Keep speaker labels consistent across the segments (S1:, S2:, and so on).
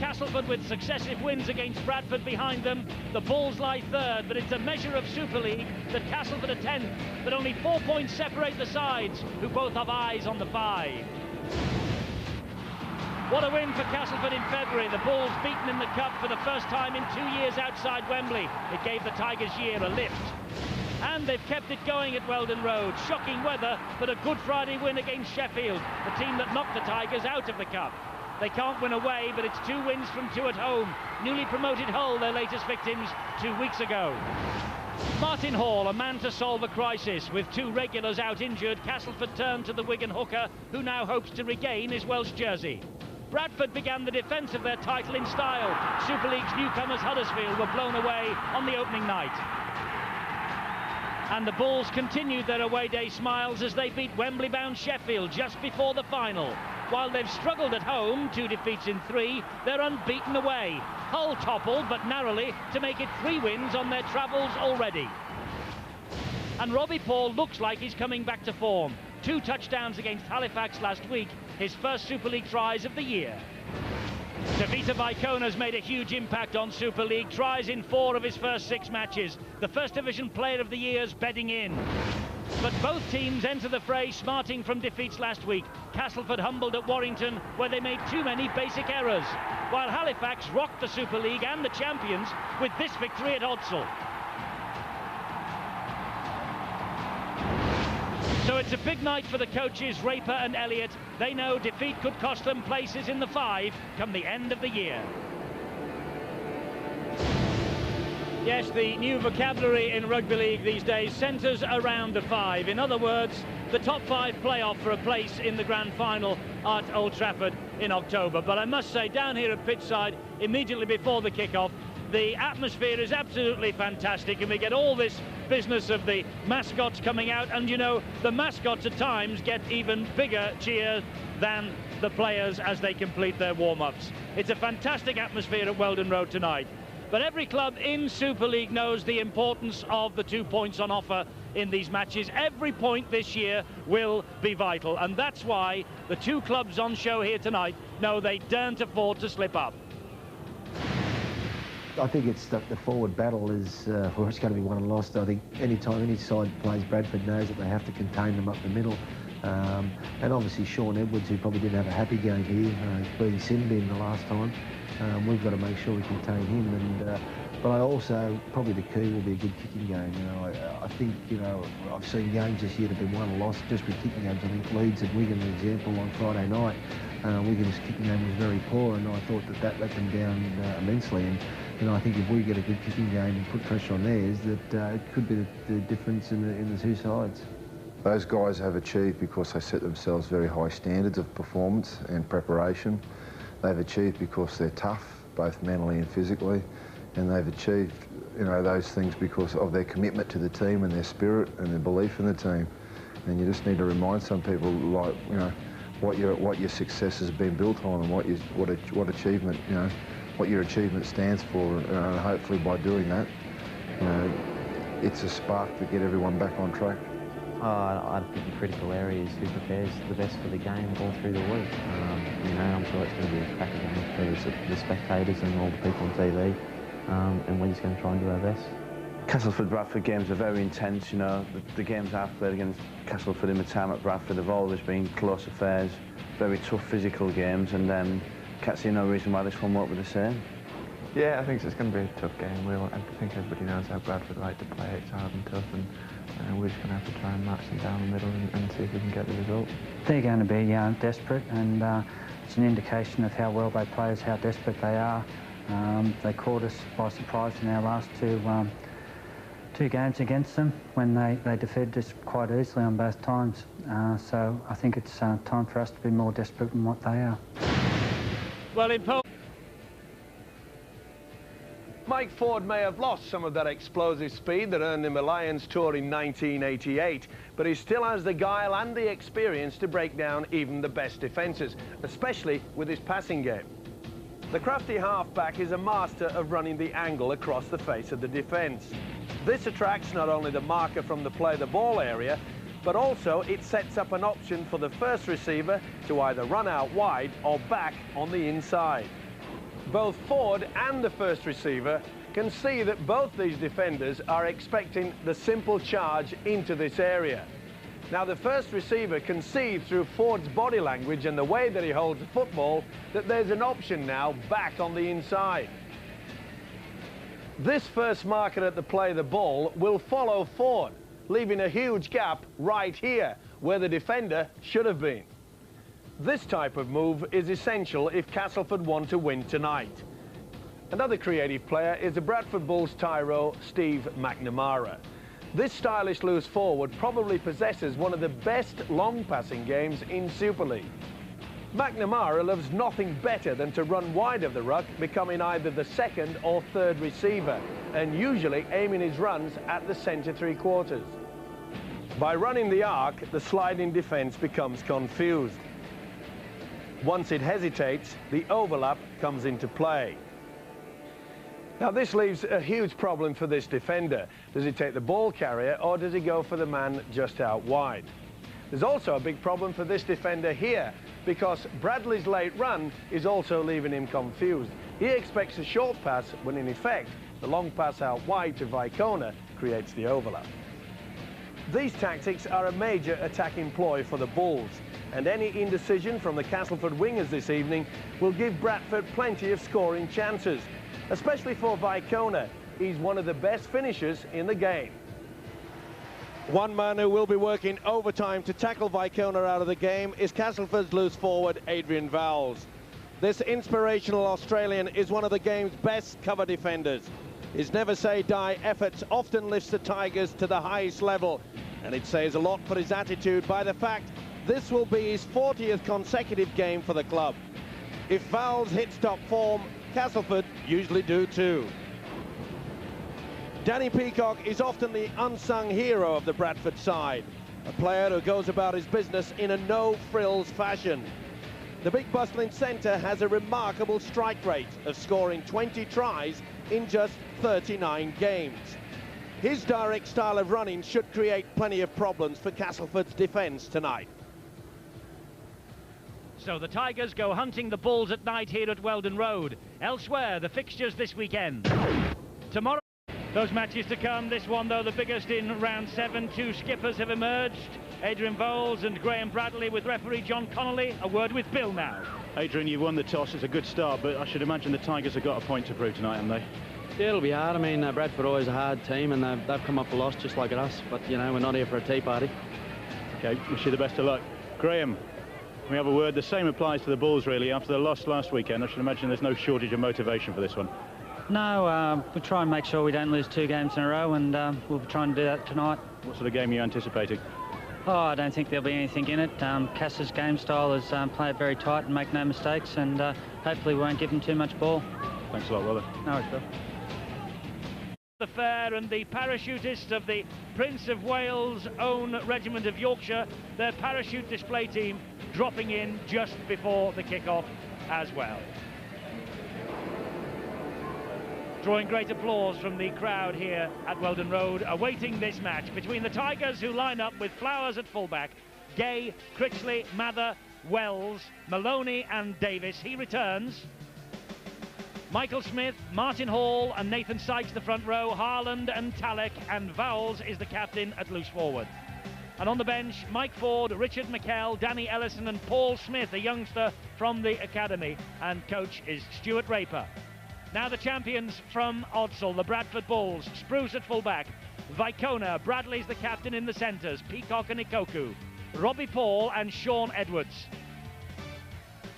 S1: Castleford with successive wins against Bradford behind them. The Bulls lie third, but it's a measure of Super League that Castleford are 10th, but only 4 points separate the sides, who both have eyes on the 5. What a win for Castleford in February. The Bulls beaten in the Cup for the first time in 2 years outside Wembley. It gave the Tigers' year a lift. And they've kept it going at Weldon Road. Shocking weather, but a Good Friday win against Sheffield, the team that knocked the Tigers out of the Cup. They can't win away, but it's 2 wins from 2 at home. Newly promoted Hull, their latest victims, 2 weeks ago. Martin Hall, a man to solve a crisis. With 2 regulars out injured, Castleford turned to the Wigan hooker, who now hopes to regain his Welsh jersey. Bradford began the defence of their title in style. Super League's newcomers Huddersfield were blown away on the opening night. And the Bulls continued their away day smiles as they beat Wembley-bound Sheffield just before the final. While they've struggled at home, 2 defeats in 3, they're unbeaten away. Hull toppled, but narrowly, to make it 3 wins on their travels already. And Robbie Paul looks like he's coming back to form. 2 touchdowns against Halifax last week, his first Super League tries of the year. Tavita Vaikona's made a huge impact on Super League, tries in 4 of his first 6 matches. The First Division Player of the Year's bedding in. But both teams enter the fray smarting from defeats last week. Castleford humbled at Warrington, where they made too many basic errors, while Halifax rocked the Super League and the champions with this victory at Odsal. So it's a big night for the coaches, Raper and Elliott. They know defeat could cost them places in the 5 come the end of the year. Yes, the new vocabulary in rugby league these days centres around the 5. In other words, the top 5 playoff for a place in the grand final at Old Trafford in October. But I must say, down here at pitchside, immediately before the kick-off, the atmosphere is absolutely fantastic, and we get all this business of the mascots coming out, and you know, the mascots at times get even bigger cheer than the players as they complete their warm-ups. It's a fantastic atmosphere at Weldon Road tonight. But every club in Super League knows the importance of the 2 points on offer in these matches. Every point this year will be vital, and that's why the 2 clubs on show here tonight know they daren't afford to slip up.
S2: I think it's the forward battle is for it's going to be won and lost. I think any time any side plays Bradford knows that they have to contain them up the middle. And obviously Sean Edwards, who probably didn't have a happy game here, being sin bin the last time. We've got to make sure we contain him. And but I also, probably the key will be a good kicking game. You know, I think, you know, I've seen games this year that have been won and lost just with kicking games. I think Leeds and Wigan, for example, on Friday night, Wigan's kicking game was very poor, and I thought that let them down immensely. And you know, I think if we get a good kicking game and put pressure on theirs, that it could be the difference in the 2 sides.
S3: Those guys have achieved because they set themselves very high standards of performance and preparation. They've achieved because they're tough, both mentally and physically, and they've achieved, you know, those things because of their commitment to the team and their spirit and their belief in the team. And you just need to remind some people, like, you know, what your success has been built on, and what achievement, you know, what your achievement stands for, and hopefully by doing that, you know, it's a spark to get everyone back on track.
S4: I think the critical area is who prepares the best for the game all through the week. You know, I'm sure it's going to be a cracker game for the spectators and all the people on TV, and we're just going to try and do our best.
S5: Castleford-Bradford games are very intense, you know. The games I've played against Castleford in my time at Bradford have always been close affairs, very tough physical games, and can't see no reason why this one won't be the same.
S6: Yeah, I think it's going to be a tough game. I think everybody knows how Bradford like to play. It's hard and tough, and we're just going to have to try and match them down the middle and see if we can get the result.
S7: They're going to be desperate, and it's an indication of how well they play, is how desperate they are. They caught us by surprise in our last two games against them when they defeated us quite easily on both times. So I think it's time for us to be more desperate than what they are.
S1: Well,
S8: Mike Ford may have lost some of that explosive speed that earned him a Lions tour in 1988, but he still has the guile and the experience to break down even the best defences, especially with his passing game. The crafty halfback is a master of running the angle across the face of the defence. This attracts not only the marker from the play-the-ball area, but also it sets up an option for the first receiver to either run out wide or back on the inside. Both Ford and the first receiver can see that both these defenders are expecting the simple charge into this area. Now, the first receiver can see through Ford's body language and the way that he holds the football that there's an option now back on the inside. This first marker at the play of the ball will follow Ford, leaving a huge gap right here where the defender should have been. This type of move is essential if Castleford want to win tonight. Another creative player is the Bradford Bulls tyro Steve McNamara. This stylish loose forward probably possesses one of the best long passing games in Super League. McNamara loves nothing better than to run wide of the ruck, becoming either the second or third receiver, and usually aiming his runs at the centre three-quarters. By running the arc, the sliding defence becomes confused. Once it hesitates, the overlap comes into play. Now, this leaves a huge problem for this defender. Does he take the ball carrier or does he go for the man just out wide? There's also a big problem for this defender here because Bradley's late run is also leaving him confused. He expects a short pass when in effect the long pass out wide to Vicona creates the overlap. These tactics are a major attacking ploy for the Bulls, and any indecision from the Castleford wingers this evening will give Bradford plenty of scoring chances, especially for Vicona. He's one of the best finishers in the game. One man who will be working overtime to tackle Vicona out of the game is Castleford's loose forward, Adrian Vowles. This inspirational Australian is one of the game's best cover defenders. His never-say-die efforts often lifts the Tigers to the highest level, and it says a lot for his attitude by the fact this will be his 40th consecutive game for the club. If Vowles hits top form, Castleford usually do too. Danny Peacock is often the unsung hero of the Bradford side, a player who goes about his business in a no-frills fashion. The big bustling centre has a remarkable strike rate of scoring 20 tries in just 39 games. His direct style of running should create plenty of problems for Castleford's defence tonight.
S1: So the Tigers go hunting the Bulls at night here at Weldon Road. Elsewhere, the fixtures this weekend. Tomorrow, those matches to come. This one, though, the biggest in round 7. Two skippers have emerged. Adrian Vowles and Graham Bradley with referee John Connolly. A word with Bill now.
S9: Adrian, you won the toss. It's a good start, but I should imagine the Tigers have got a point to prove tonight, haven't they?
S10: Yeah, it'll be hard. I mean, Bradford always a hard team, and they've come up a loss just like us. But, you know, we're not here for a tea party.
S9: OK, wish you the best of luck. Graham, we have a word. The same applies to the Bulls, really. After the loss last weekend, I should imagine there's no shortage of motivation for this one.
S7: No, we'll try and make sure we don't lose 2 games in a row, and we'll be trying to do that tonight.
S9: What sort of game are you anticipating?
S7: Oh, I don't think there'll be anything in it. Cass's game style is play it very tight and make no mistakes, and hopefully we won't give them too much ball.
S9: Thanks a lot, brother.
S7: No worries, Bill.
S1: The fair and the parachutists of the Prince of Wales' own regiment of Yorkshire, their parachute display team dropping in just before the kick-off as well. Drawing great applause from the crowd here at Weldon Road, awaiting this match between the Tigers, who line up with Flowers at fullback, Gay, Critchley, Mather, Wells, Maloney and Davis. He returns. Michael Smith, Martin Hall and Nathan Sykes the front row, Harland and Talek, and Vowles is the captain at loose forward. And on the bench, Mike Ford, Richard McKell, Danny Ellison and Paul Smith, a youngster from the academy, and coach is Stuart Raper. Now the champions from Odsal, the Bradford Bulls. Spruce at fullback, Vicona, Bradley's the captain in the centres, Peacock and Ikoku, Robbie Paul and Sean Edwards.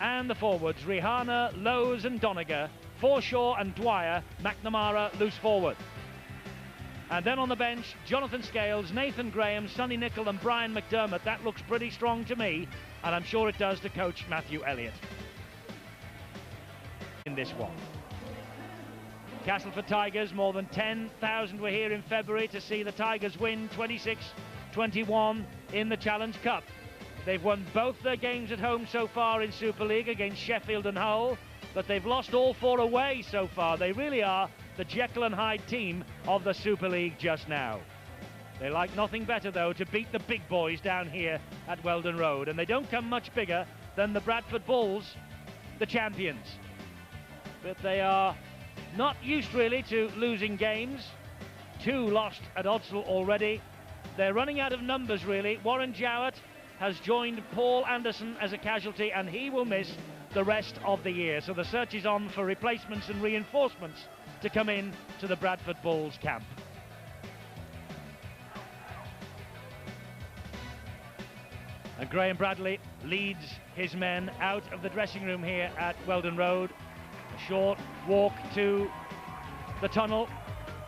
S1: And the forwards, Rihanna, Lowes and Doniger, Forshaw and Dwyer, McNamara loose forward. And then on the bench, Jonathan Scales, Nathan Graham, Sonny Nichol and Brian McDermott. That looks pretty strong to me, and I'm sure it does to coach Matthew Elliott in this one. Castleford Tigers, more than 10,000 were here in February to see the Tigers win 26-21 in the Challenge Cup. They've won both their games at home so far in Super League against Sheffield and Hull, but they've lost all 4 away so far. They really are the Jekyll and Hyde team of the Super League just now. They like nothing better, though, to beat the big boys down here at Weldon Road, and they don't come much bigger than the Bradford Bulls, the champions. but they are not used really to losing games. 2 lost at Odsal already. They're running out of numbers really. Warren Jowett has joined Paul Anderson as a casualty, and he will miss the rest of the year. So the search is on for replacements and reinforcements to come in to the Bradford Bulls camp. And Graham Bradley leads his men out of the dressing room here at Weldon Road. A short walk to the tunnel,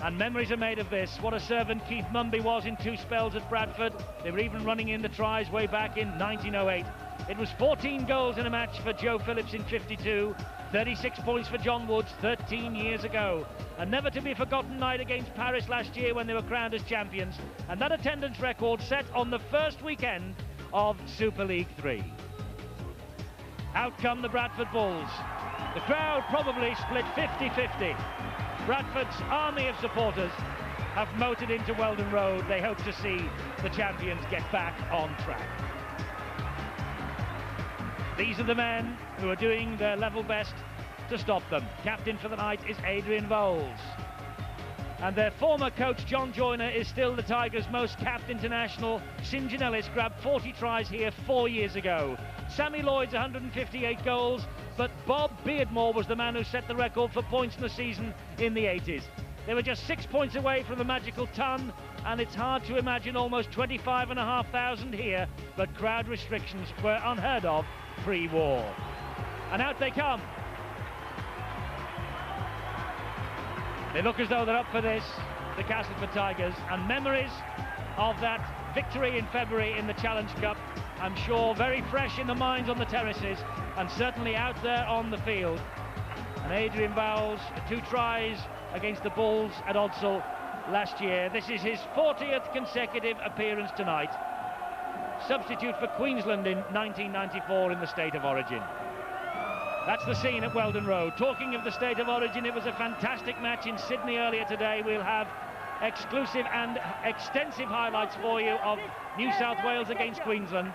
S1: and memories are made of this. What a servant Keith Mumby was in 2 spells at Bradford. They were even running in the tries way back in 1908. It was 14 goals in a match for Joe Phillips in 52, 36 points for John Woods 13 years ago. A never to be forgotten night against Paris last year when they were crowned as champions, and that attendance record set on the first weekend of Super League 3. Out come the Bradford Bulls. The crowd probably split 50-50. Bradford's army of supporters have motored into Weldon Road. They hope to see the champions get back on track. These are the men who are doing their level best to stop them. Captain for the night is Adrian Vowles. And their former coach, John Joyner, is still the Tigers' most capped international. St John Ellis grabbed 40 tries here 4 years ago. Sammy Lloyd's 158 goals, but Bob Beardmore was the man who set the record for points in the season in the 80s. They were just 6 points away from the magical ton, and it's hard to imagine almost 25,500 here, but crowd restrictions were unheard of pre-war. And out they come. They look as though they're up for this, the Castleford Tigers, and memories of that victory in February in the Challenge Cup, I'm sure very fresh in the minds on the terraces and certainly out there on the field. And Adrian Vowles, 2 tries against the Bulls at Odsal last year. This is his 40th consecutive appearance tonight. Substitute for Queensland in 1994 in the State of Origin. That's the scene at Weldon Road. Talking of the State of Origin, it was a fantastic match in Sydney earlier today. We'll have exclusive and extensive highlights for you of New South Wales against Queensland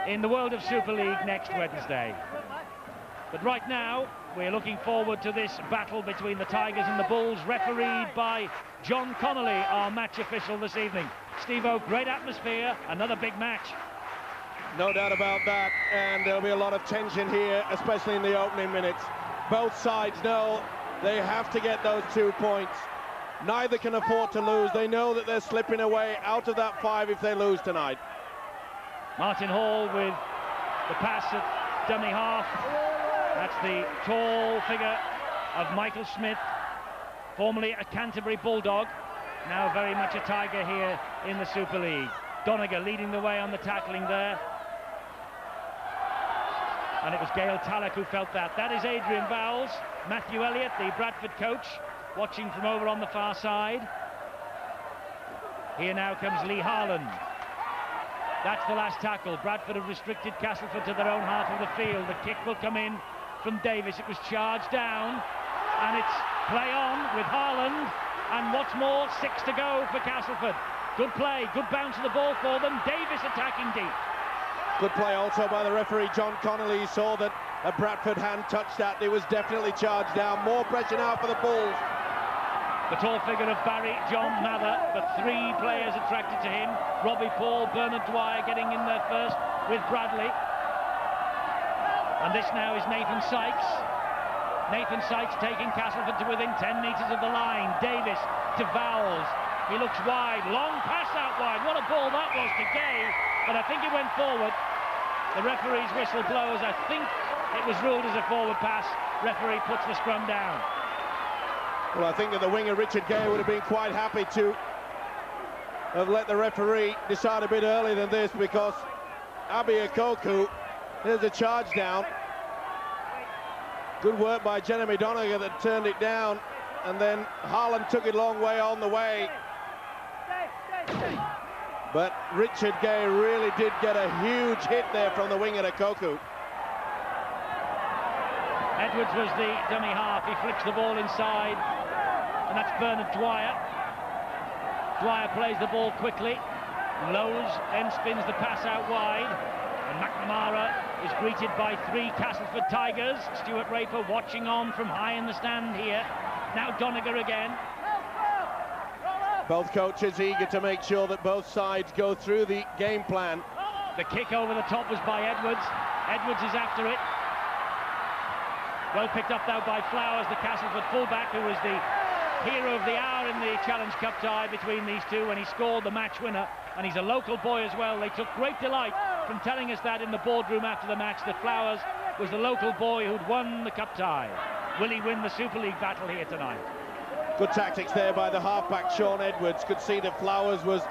S1: in the World of Super League next Wednesday. But right now, we're looking forward to this battle between the Tigers and the Bulls, refereed by John Connolly, our match official this evening. Steve-O, great atmosphere, another big match.
S8: No doubt about that, and there'll be a lot of tension here, especially in the opening minutes. Both sides know they have to get those 2 points. Neither can afford to lose. They know that they're slipping away out of that 5 if they lose tonight.
S1: Martin Hall with the pass at dummy half. That's the tall figure of Michael Smith, formerly a Canterbury Bulldog, now very much a Tiger here in the Super League. Doniger leading the way on the tackling there. And it was Gail Tallock who felt that. That is Adrian Vowles. Matthew Elliott, the Bradford coach, watching from over on the far side. Here now comes Lee Harland. That's the last tackle. Bradford have restricted Castleford to their own half of the field. The kick will come in from Davis. It was charged down, and it's play on with Harland. And what's more, 6 to go for Castleford. Good play, good bounce of the ball for them. Davis attacking deep.
S8: Good play also by the referee, John Connolly. He saw that a Bradford hand touched that. It was definitely charged down. More pressure now for the Bulls.
S1: The tall figure of Barry John Mather, but 3 players attracted to him. Robbie Paul, Bernard Dwyer getting in there first with Bradley. And this now is Nathan Sykes. Nathan Sykes taking Castleford to within 10 metres of the line. Davis to Vowles. He looks wide. Long pass out wide. What a ball that was to Gay. But I think it went forward. The referee's whistle blows. I think it was ruled as a forward pass. Referee puts the scrum down.
S8: Well, I think that the winger, Richard Gay, would have been quite happy to have let the referee decide a bit earlier than this, because Abi Okoku, there's a charge down. Good work by Jeremy Doniger that turned it down, and then Harland took it a long way on the way. But Richard Gay really did get a huge hit there from the wing at Okoku.
S1: Edwards was the dummy half. He flicks the ball inside, and that's Bernard Dwyer. Dwyer plays the ball quickly. Lowe's then spins the pass out wide, and McNamara is greeted by 3 Castleford Tigers. Stuart Raper watching on from high in the stand here. Now Doniger again.
S8: Both coaches eager to make sure that both sides go through the game plan.
S1: The kick over the top was by Edwards. Edwards is after it. Well picked up now by Flowers, the Castleford fullback, who was the hero of the hour in the Challenge Cup tie between these two when he scored the match winner. And he's a local boy as well. They took great delight from telling us that in the boardroom after the match, that Flowers was the local boy who'd won the cup tie. Will he win the Super League battle here tonight?
S8: Good tactics there by the halfback, Sean Edwards. Could see that Flowers was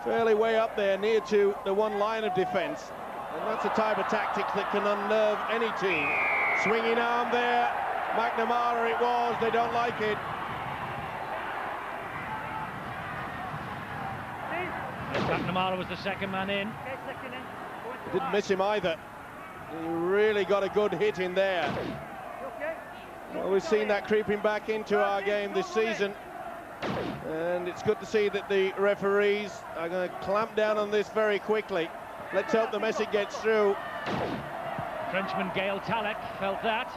S8: fairly way up there, near to the one line of defence. And that's the type of tactics that can unnerve any team. Swinging arm there, McNamara it was, they don't like it.
S1: McNamara was the second man in.
S8: Didn't miss him either. He really got a good hit in there. Well, we've seen that creeping back into our game this season. And it's good to see that the referees are going to clamp down on this very quickly. Let's hope the message gets through.
S1: Frenchman Gail Talek felt that.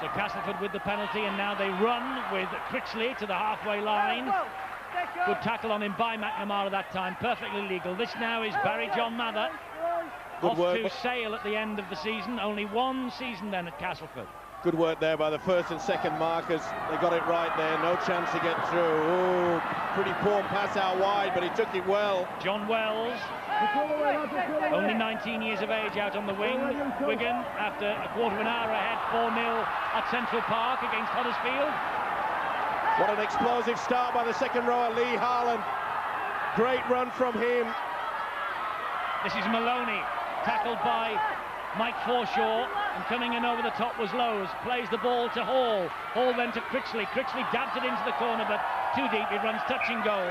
S1: So Castleford with the penalty, and now they run with Critchley to the halfway line. Good tackle on him by McNamara that time, perfectly legal. This now is Barry John Mather. Off to Sale at the end of the season. Only one season then at Castleford.
S8: Good work there by the first and second markers. They got it right there, no chance to get through. Oh, pretty poor pass out wide, but he took it well.
S1: John Wells, only 19 years of age, out on the wing. Wigan, after a quarter of an hour ahead, 4-0 at Central Park against Huddersfield.
S8: What an explosive start by the second rower, Lee Harlan. Great run from him.
S1: This is Maloney, tackled by Mike Forshaw, and coming in over the top was Lowe's. Plays the ball to Hall. Hall then to Critchley. Critchley dabbed it into the corner, but too deep. It runs touching goal.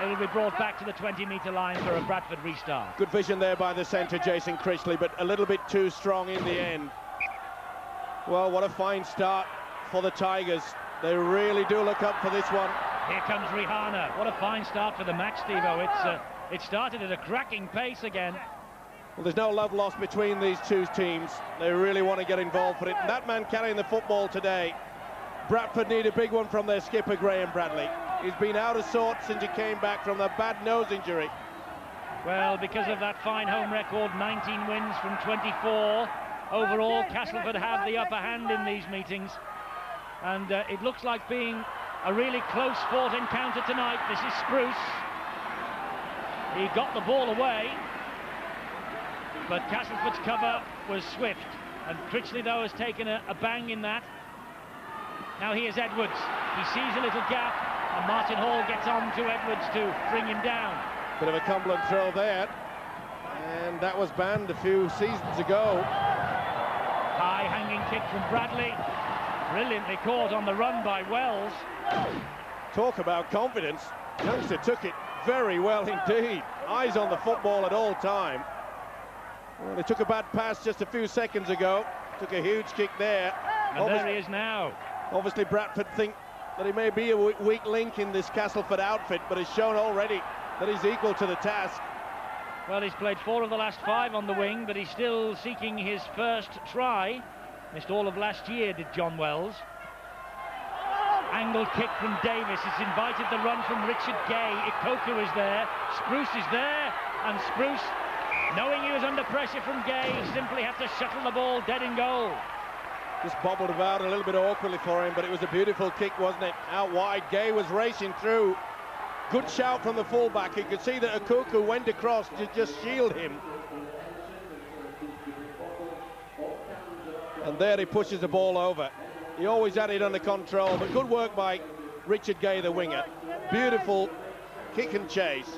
S1: It will be brought back to the 20-metre line for a Bradford restart.
S8: Good vision there by the centre, Jason Critchley, but a little bit too strong in the end. Well, what a fine start for the Tigers. They really do look up for this one.
S1: Here comes Rihanna. What a fine start for the match, Steve-O. It started at a cracking pace again.
S8: Well, there's no love lost between these two teams. They really want to get involved for it. And that man carrying the football today, Bradford need a big one from their skipper, Graham Bradley. He's been out of sorts since he came back from a bad nose injury.
S1: Well, because of that fine home record, 19 wins from 24. Overall, Castleford have the upper hand in these meetings. And it looks like being a really close fought encounter tonight. This is Spruce. He got the ball away, but Castleford's cover was swift, and Critchley, though, has taken a bang in that. Now here's Edwards. He sees a little gap, and Martin Hall gets on to Edwards to bring him down.
S8: Bit of a Cumberland throw there, and that was banned a few seasons ago.
S1: High hanging kick from Bradley, brilliantly caught on the run by Wells.
S8: Talk about confidence. Youngster took it very well indeed. Eyes on the football at all time. Well, they took a bad pass just a few seconds ago. Took a huge kick there.
S1: And there he is now.
S8: Obviously Bradford think that he may be a weak link in this Castleford outfit, but he's shown already that he's equal to the task.
S1: Well, he's played 4 of the last 5 on the wing, but he's still seeking his first try. Missed all of last year, did John Wells. Angled kick from Davis. It's invited the run from Richard Gay. Ikoku is there. Spruce is there. And Spruce, knowing he was under pressure from Gay, simply had to shuttle the ball dead in goal.
S8: Just bobbled about a little bit awkwardly for him, but it was a beautiful kick, wasn't it? Out wide, Gay was racing through. Good shout from the fullback. You could see that Ikoku went across to just shield him. And there he pushes the ball over. He always had it under control, but good work by Richard Gay, the winger. Beautiful kick and chase.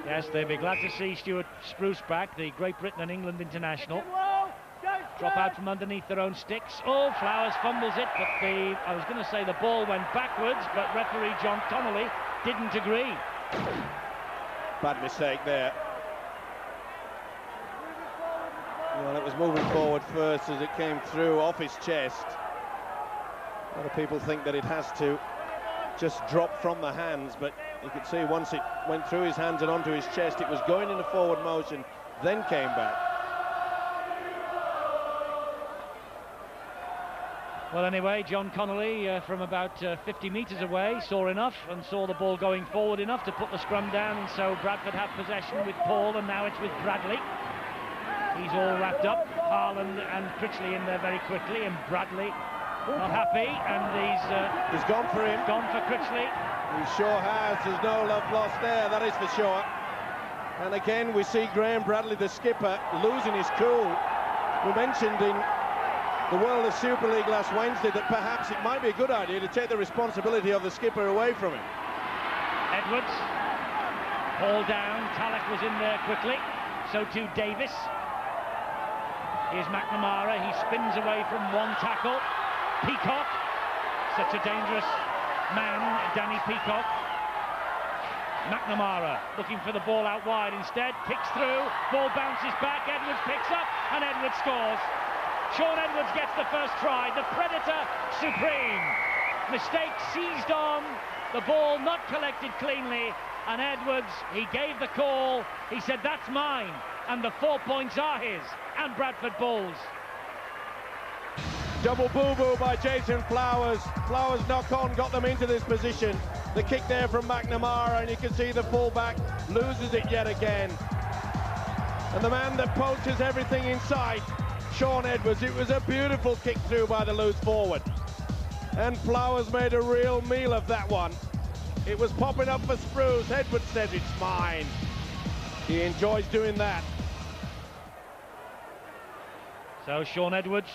S1: Yes, they'll be glad to see Stuart Spruce back, the Great Britain and England international. Drop out from underneath their own sticks. Oh, Flowers fumbles it, but I was going to say the ball went backwards, but referee John Connolly didn't agree.
S8: Bad mistake there. Well, it was moving forward first as it came through off his chest. A lot of people think that it has to just drop from the hands, but you could see once it went through his hands and onto his chest, it was going in a forward motion then came back.
S1: Well, anyway, John Connolly from about 50 metres away saw enough and saw the ball going forward enough to put the scrum down, and so Bradford have possession with Paul, and now it's with Bradley. He's all wrapped up. Harland and Critchley in there very quickly, and Bradley not happy, and
S8: he's gone for him.
S1: Gone for Critchley.
S8: He sure has. There's no love lost there, that is for sure. And again, we see Graham Bradley, the skipper, losing his cool. We mentioned in the World of Super League last Wednesday that perhaps it might be a good idea to take the responsibility of the skipper away from him.
S1: Edwards, Paul down, Talek was in there quickly, so too Davis. Here's McNamara, he spins away from one tackle. Peacock, such a dangerous man, Danny Peacock. McNamara looking for the ball out wide instead, kicks through, ball bounces back, Edwards picks up, and Edwards scores. Sean Edwards gets the first try, the Predator supreme. Mistake seized on, the ball not collected cleanly, and Edwards, he gave the call, he said that's mine, and the 4 points are his, and Bradford Bulls.
S8: Double boo-boo by Jason Flowers. Flowers knock on, got them into this position. The kick there from McNamara, and you can see the fullback loses it yet again. And the man that poaches everything in sight, Sean Edwards. It was a beautiful kick through by the loose forward. And Flowers made a real meal of that one. It was popping up for Spruce. Edwards says it's mine. He enjoys doing that.
S1: So Sean Edwards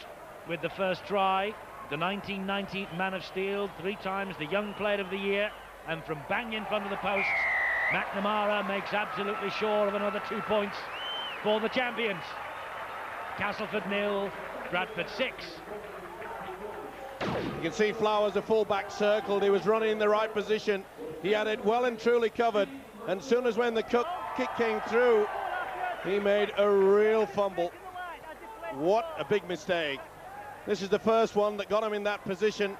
S1: with the first try, the 1990 Man of Steel, 3 times the Young Player of the Year, and from bang in front of the posts, McNamara makes absolutely sure of another 2 points for the champions. Castleford 0, Bradford 6.
S8: You can see Flowers, the fullback, circled. He was running in the right position. He had it well and truly covered. And as soon as when the kick came through, he made a real fumble. What a big mistake. This is the first one that got him in that position.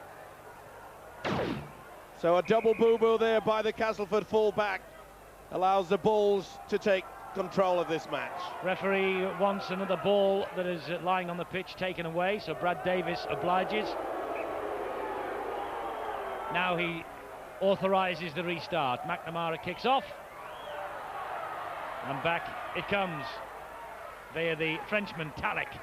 S8: So a double boo-boo there by the Castleford fullback allows the Bulls to take control of this match.
S1: Referee wants another ball that is lying on the pitch taken away, so Brad Davis obliges. Now he authorises the restart. McNamara kicks off, and back it comes via the Frenchman Talek.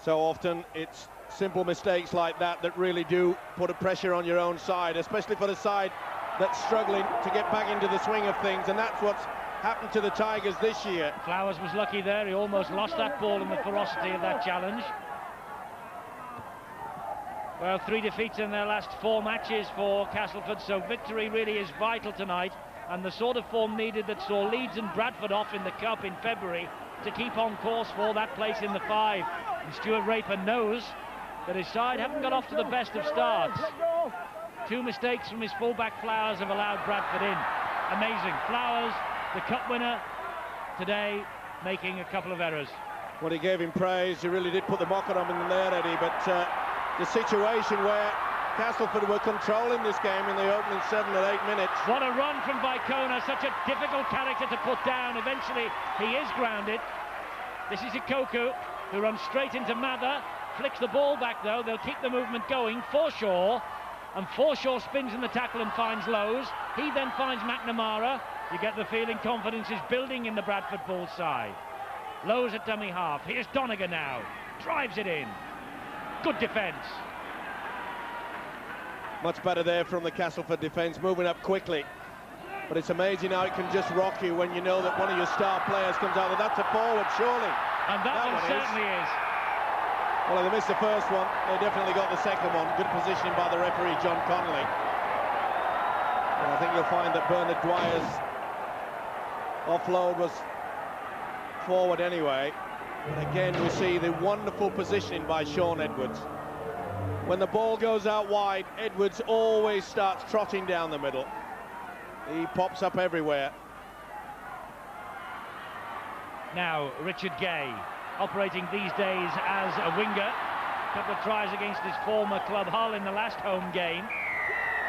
S8: So often it's simple mistakes like that that really do put a pressure on your own side, especially for the side that's struggling to get back into the swing of things, and that's what's happened to the Tigers this year.
S1: Flowers was lucky there, he almost lost that ball in the ferocity of that challenge. Well, 3 defeats in their last 4 matches for Castleford, so victory really is vital tonight, and the sort of form needed that saw Leeds and Bradford off in the Cup in February to keep on course for that place in the 5. And Stuart Raper knows that his side haven't got off to the best of starts. 2 mistakes from his fullback Flowers have allowed Bradford in. Amazing. Flowers, the Cup winner today, making a couple of errors.
S8: Well, he gave him praise. He really did put the mock on him in there, Eddie, but the situation where Castleford were controlling this game in the opening 7 or 8 minutes.
S1: What a run from Vicona, such a difficult character to put down. Eventually he is grounded. This is Ikoku, who runs straight into Mather, flicks the ball back though. They'll keep the movement going. Forshaw, and Forshaw spins in the tackle and finds Lowe's. He then finds McNamara. You get the feeling confidence is building in the Bradford Bulls side. Lowe's at dummy half. Here's Donegan now, drives it in. Good defence.
S8: Much better there from the Castleford defence, moving up quickly. But it's amazing how it can just rock you when you know that one of your star players comes out. That's a forward, surely.
S1: And that one certainly is.
S8: Well, if they missed the first one, they definitely got the second one. Good positioning by the referee, John Connolly. And I think you'll find that Bernard Dwyer's offload was forward anyway. But again, we see the wonderful positioning by Sean Edwards. When the ball goes out wide, Edwards always starts trotting down the middle. He pops up everywhere.
S1: Now, Richard Gay, operating these days as a winger. A couple of tries against his former club Hull in the last home game.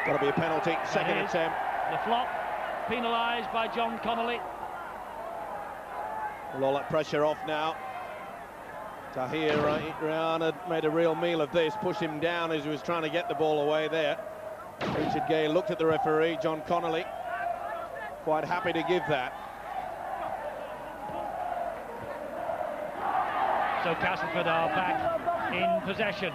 S8: Got to be a penalty, second attempt.
S1: The flop, penalised by John Connolly.
S8: Well, all that pressure off now. Tahir Ryan had made a real meal of this, pushed him down as he was trying to get the ball away there. Richard Gay looked at the referee, John Connolly, quite happy to give that.
S1: So Castleford are back in possession.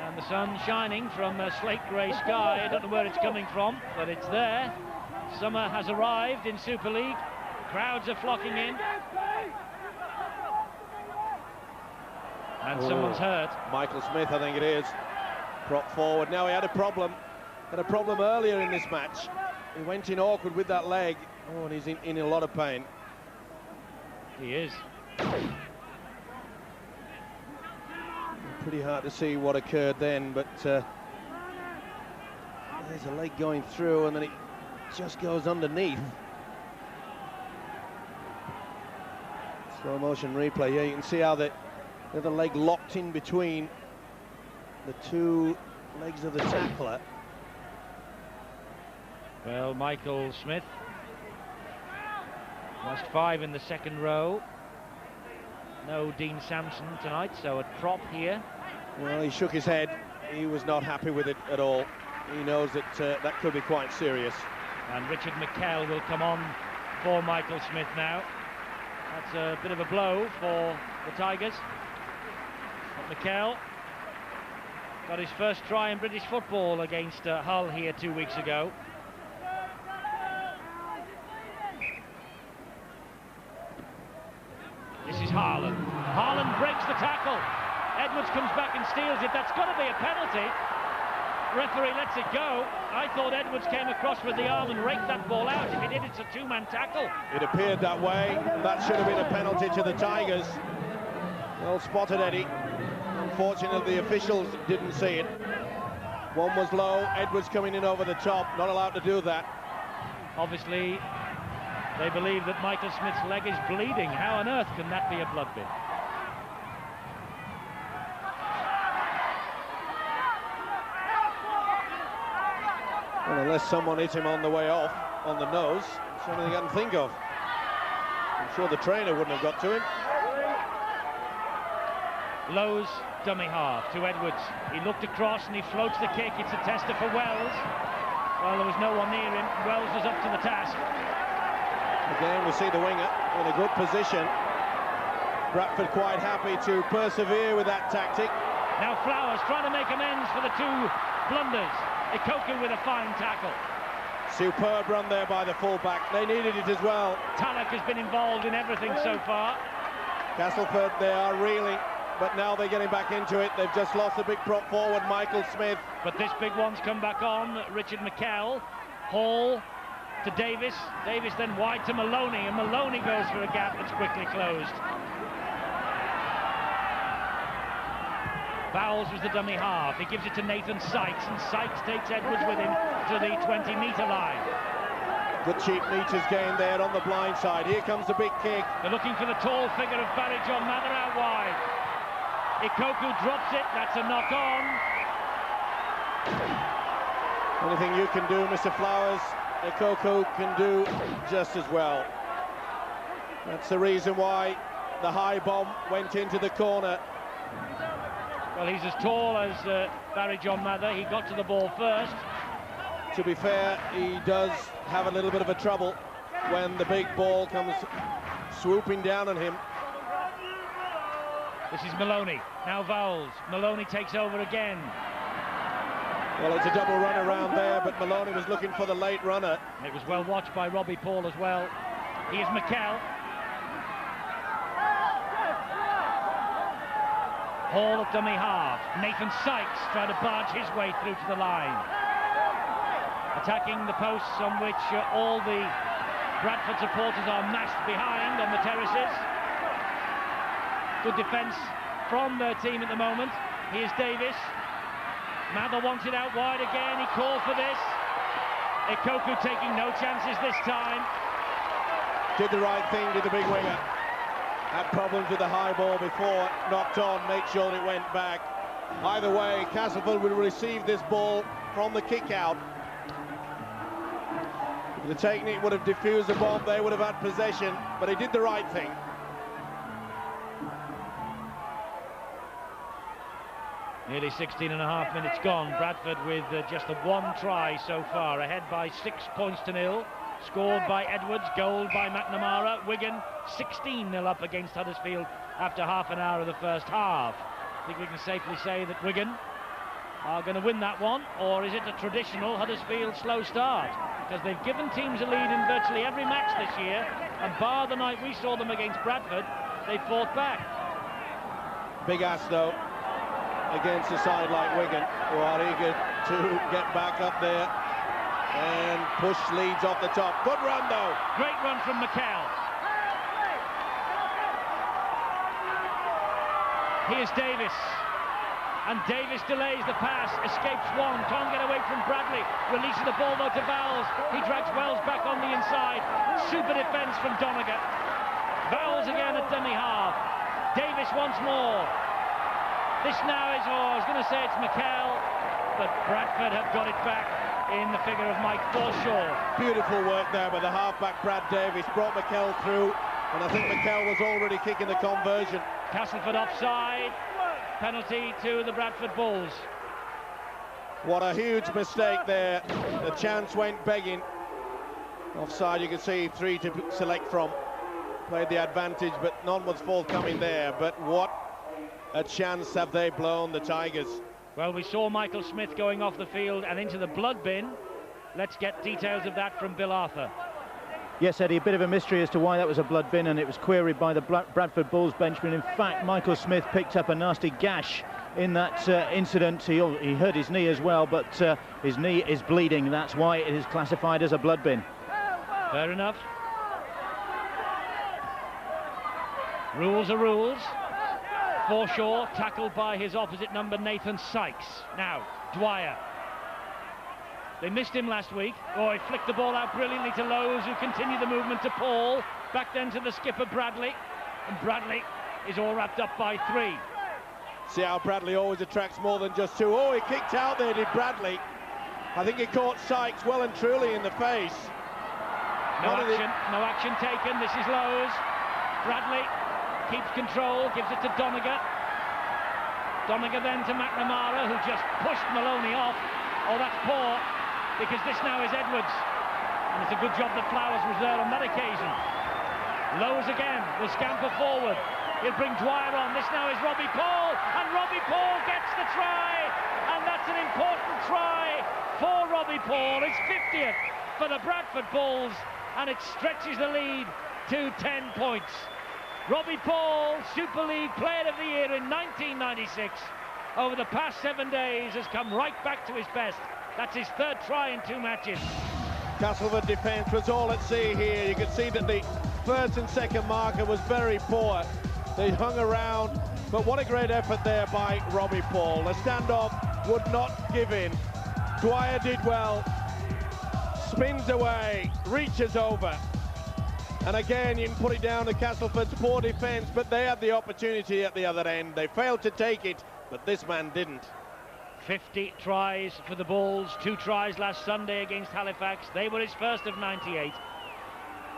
S1: And the sun shining from a slate grey sky. I don't know where it's coming from, but it's there. Summer has arrived in Super League. Crowds are flocking in. And someone's hurt.
S8: Michael Smith, I think it is, prop forward. Now he had a problem earlier in this match. He went in awkward with that leg. Oh, and he's in a lot of pain.
S1: He is.
S8: Pretty hard to see what occurred then, but there's a leg going through and then it just goes underneath. Slow motion replay. Yeah, you can see how the other leg locked in between the two legs of the tackler.
S1: Well, Michael Smith lost 5 in the second row. No Dean Sampson tonight, so at prop here.
S8: Well, he shook his head. He was not happy with it at all. He knows that that could be quite serious.
S1: And Richard McKell will come on for Michael Smith now. That's a bit of a blow for the Tigers. But McKell got his first try in British football against Hull here 2 weeks ago. This is Haaland. Haaland breaks the tackle. Edwards comes back and steals it. That's got to be a penalty. Referee lets it go. I thought Edwards came across with the arm and raked that ball out. If he did, it's a two-man tackle.
S8: It appeared that way. That should have been a penalty to the Tigers. Well spotted, Eddie. Unfortunately, the officials didn't see it. One was low. Edwards coming in over the top. Not allowed to do that.
S1: Obviously, they believe that Michael Smith's leg is bleeding. How on earth can that be a blood bin?
S8: Well, unless someone hit him on the way off, on the nose, it's the only thing I can think of. I'm sure the trainer wouldn't have got to him.
S1: Lowe's dummy half to Edwards. He looked across and he floats the kick. It's a tester for Wells. Well, there was no one near him. Wells was up to the task.
S8: Again, we see the winger in a good position. Bradford quite happy to persevere with that tactic.
S1: Now Flowers trying to make amends for the two blunders. Ikoku with a fine tackle.
S8: Superb run there by the fullback. They needed it as well.
S1: Talek has been involved in everything so far.
S8: Castleford, they are reeling, but now they're getting back into it. They've just lost a big prop forward, Michael Smith.
S1: But this big one's come back on. Richard McKell. Hall to Davis. Davis then wide to Maloney, and Maloney goes for a gap that's quickly closed. Bowles was the dummy half. He gives it to Nathan Sykes, and Sykes takes Edwards with him to the 20-metre line.
S8: Good cheap meters gain there on the blind side. Here comes the big kick.
S1: They're looking for the tall figure of Barry John Mather out wide. Ikoku drops it. That's a knock on.
S8: Anything you can do, Mr. Flowers, Ikoku can do just as well. That's the reason why the high bomb went into the corner.
S1: Well, he's as tall as Barry John Mather. He got to the ball first.
S8: To be fair, he does have a little bit of a trouble when the big ball comes swooping down on him.
S1: This is Maloney. Now Vowles. Maloney takes over again.
S8: Well, it's a double run around there, but Maloney was looking for the late runner.
S1: It was well watched by Robbie Paul as well. Here's McKell. Hall at dummy half. Nathan Sykes trying to barge his way through to the line. Attacking the posts on which all the Bradford supporters are massed behind on the terraces. Good defence from their team at the moment. Here's Davis. Mather wants it out wide again. He called for this. Ikoku taking no chances this time.
S8: Did the right thing, did the big winger. Had problems with the high ball before, knocked on, make sure that it went back. Either way, Castleford will receive this ball from the kick out.
S11: The technique would have diffused the bomb, they would have had possession, but he did the right thing.
S1: Nearly 16.5 minutes gone. Bradford with just the one try so far, ahead by 6 points to 0. Scored by Edwards, goal by McNamara. Wigan 16-0 up against Huddersfield after half an hour of the first half. I think we can safely say that Wigan are going to win that one, or is it a traditional Huddersfield slow start? Because they've given teams a lead in virtually every match this year, and bar the night we saw them against Bradford, they fought back.
S11: Big ask though against a side like Wigan, who are eager to get back up there and push leads off the top. Good run though.
S1: Great run from McKell. Here's Davis. And Davis delays the pass, escapes one, can't get away from Bradley, releases the ball though to Vowles. He drags Wells back on the inside. Super defence from Donegal. Vowles again at dummy half. Davis once more. This now is, I was going to say it's McKell, but Bradford have got it back in the figure of Mike Forshaw.
S11: Beautiful work there by the halfback Brad Davis, brought McKell through, and I think McKell was already kicking the conversion.
S1: Castleford offside, penalty to the Bradford Bulls.
S11: What a huge mistake there. The chance went begging. Offside, you can see 3 to select from. Played the advantage, but none was forthcoming there. But what a chance have they blown, the Tigers.
S1: Well, we saw Michael Smith going off the field and into the blood bin. Let's get details of that from Bill Arthur.
S12: Yes, Eddie, a bit of a mystery as to why that was a blood bin, and it was queried by the Bradford Bulls benchman. In fact, Michael Smith picked up a nasty gash in that incident. He hurt his knee as well, but his knee is bleeding. That's why it is classified as a blood bin.
S1: Fair enough. Rules are rules. Forshaw tackled by his opposite number, Nathan Sykes. Now, Dwyer. They missed him last week. Oh, he flicked the ball out brilliantly to Lowe's, who continued the movement to Paul. Back then to the skipper, Bradley. And Bradley is all wrapped up by 3.
S11: See how Bradley always attracts more than just 2. Oh, he kicked out there, did Bradley. I think he caught Sykes well and truly in the face.
S1: No action taken. This is Lowe's. Bradley keeps control, gives it to Donegal. Donegal then to McNamara, who just pushed Maloney off. Oh, that's poor, because this now is Edwards. And it's a good job that Flowers was there on that occasion. Lowe's again will scamper forward. He'll bring Dwyer on. This now is Robbie Paul, and Robbie Paul gets the try. And that's an important try for Robbie Paul. It's 50th for the Bradford Bulls, and it stretches the lead to 10 points. Robbie Paul, Super League Player of the Year in 1996, over the past 7 days has come right back to his best. That's his 3rd try in 2 matches.
S11: Castleford defence was all at sea here. You could see that the 1st and 2nd marker was very poor. They hung around, but what a great effort there by Robbie Paul. The standoff would not give in. Dwyer did well, spins away, reaches over. And again, you can put it down to Castleford's poor defence, but they had the opportunity at the other end. They failed to take it, but this man didn't.
S1: 50 tries for the Bulls, 2 tries last Sunday against Halifax. They were his first of 98.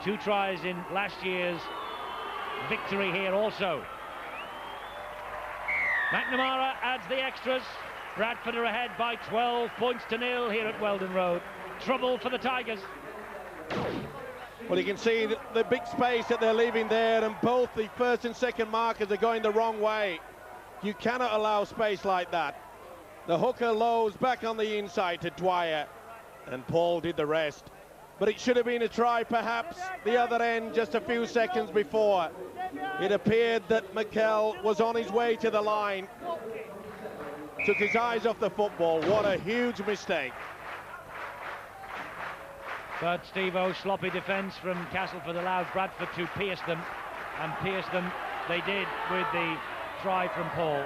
S1: 2 tries in last year's victory here also. McNamara adds the extras. Bradford are ahead by 12 points to 0 here at Weldon Road. Trouble for the Tigers.
S11: Well, you can see the big space that they're leaving there, and both the 1st and 2nd markers are going the wrong way. You cannot allow space like that. The hooker Lowe's back on the inside to Dwyer, and Paul did the rest. But it should have been a try, perhaps, the other end just a few seconds before. It appeared that McKell was on his way to the line. Took his eyes off the football. What a huge mistake.
S1: But Steve-O, sloppy defence from Castleford allowed Bradford to pierce them, and pierce them they did with the try from Paul.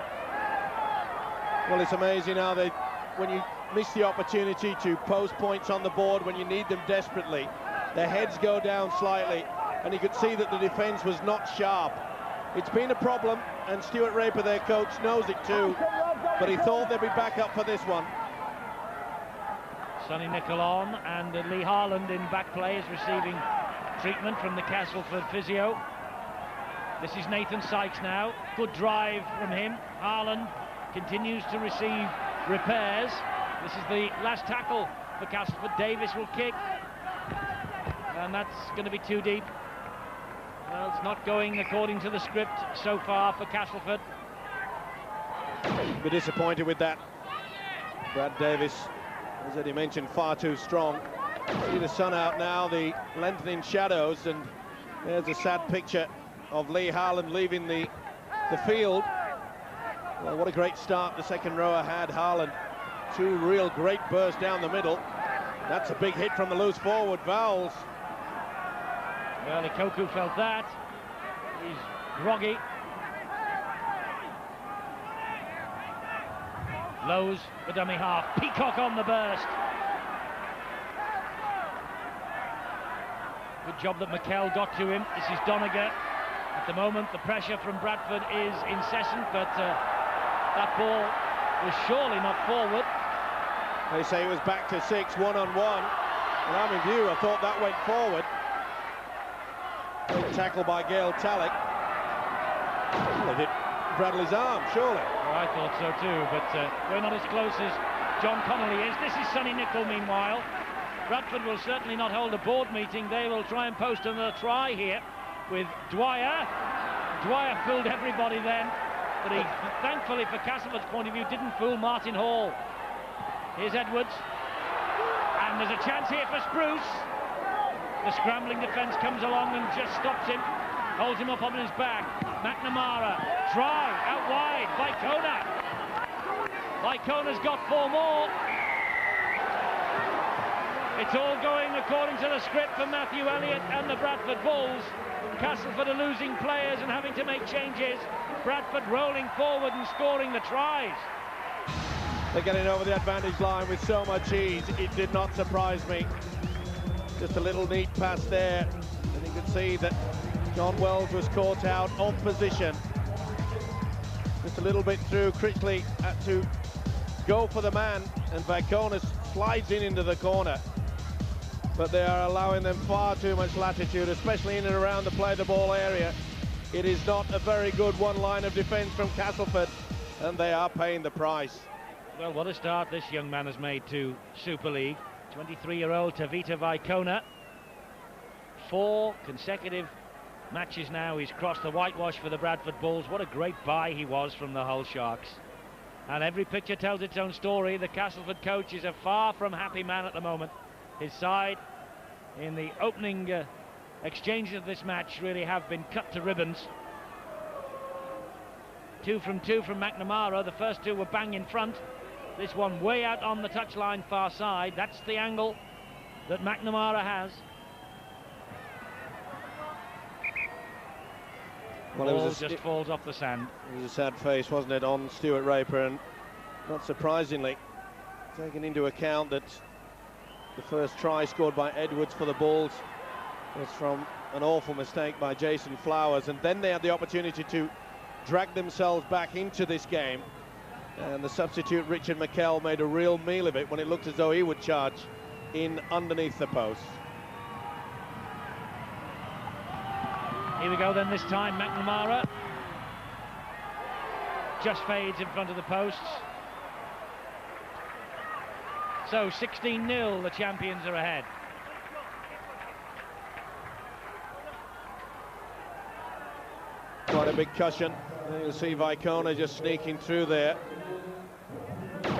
S11: Well, it's amazing how when you miss the opportunity to post points on the board when you need them desperately, their heads go down slightly, and you could see that the defence was not sharp. It's been a problem, and Stuart Raper, their coach, knows it too, but he thought they'd be back up for this one.
S1: Sonny Nicol on, and Lee Harland in back play is receiving treatment from the Castleford physio. This is Nathan Sykes now. Good drive from him. Harland continues to receive repairs. This is the last tackle for Castleford. Davis will kick, and that's going to be too deep. Well, it's not going according to the script so far for Castleford.
S11: Be disappointed with that. Brad Davis, as Eddie mentioned, far too strong. See the sun out now, the lengthening shadows, and there's a sad picture of Lee Harland leaving the field. Well, what a great start the second rower had, Harland. Two real great bursts down the middle. That's a big hit from the loose forward, Vowles.
S1: Well, Ikoku felt that. He's groggy. Lowe's the dummy half. Peacock on the burst. Good job that McKell got to him. This is Doniger. At the moment, the pressure from Bradford is incessant, but that ball was surely not forward.
S11: They say it was back to 6, one-on-one. And I'm in view, I thought that went forward. Great tackle by Gail Tallick. Well, it hit Bradley's arm, surely.
S1: Well, I thought so too, but we're not as close as John Connolly is. This is Sonny Nicol, meanwhile. Bradford will certainly not hold a board meeting. They will try and post another try here with Dwyer. Dwyer fooled everybody then, but he, thankfully for Castleford's point of view, didn't fool Martin Hall. Here's Edwards, and there's a chance here for Spruce. The scrambling defence comes along and just stops him, holds him up on his back. McNamara, try, out wide, Vicona. Vicona's got 4 more. It's all going according to the script for Matthew Elliott and the Bradford Bulls. Castleford are losing players and having to make changes. Bradford rolling forward and scoring the tries.
S11: They're getting over the advantage line with so much ease. It did not surprise me. Just a little neat pass there, and you could see that John Wells was caught out of position. Just a little bit through. Critchley had to go for the man, and Vicona slides into the corner. But they are allowing them far too much latitude, especially in and around the play the ball area. It is not a very good one line of defence from Castleford, and they are paying the price.
S1: Well, what a start this young man has made to Super League. 23-year-old Tavita Vicona. 4 consecutive matches now. He's crossed the whitewash for the Bradford Bulls. What a great buy he was from the Hull Sharks. And every picture tells its own story. The Castleford coach is a far from happy man at the moment. His side in the opening exchanges of this match really have been cut to ribbons. 2 from 2 from McNamara. The first 2 were bang in front. This one way out on the touchline far side. That's the angle that McNamara has.
S11: Well,
S1: Ball just falls off the sand.
S11: It was a sad face, wasn't it, on Stuart Raper, and not surprisingly, taking into account that the first try scored by Edwards for the Bulls was from an awful mistake by Jason Flowers, and then they had the opportunity to drag themselves back into this game, and the substitute Richard McKell made a real meal of it when it looked as though he would charge in underneath the post.
S1: Here we go then, this time McNamara just fades in front of the posts. So 16-0, the champions are ahead.
S11: Quite a big cushion. You'll see Vicona just sneaking through there.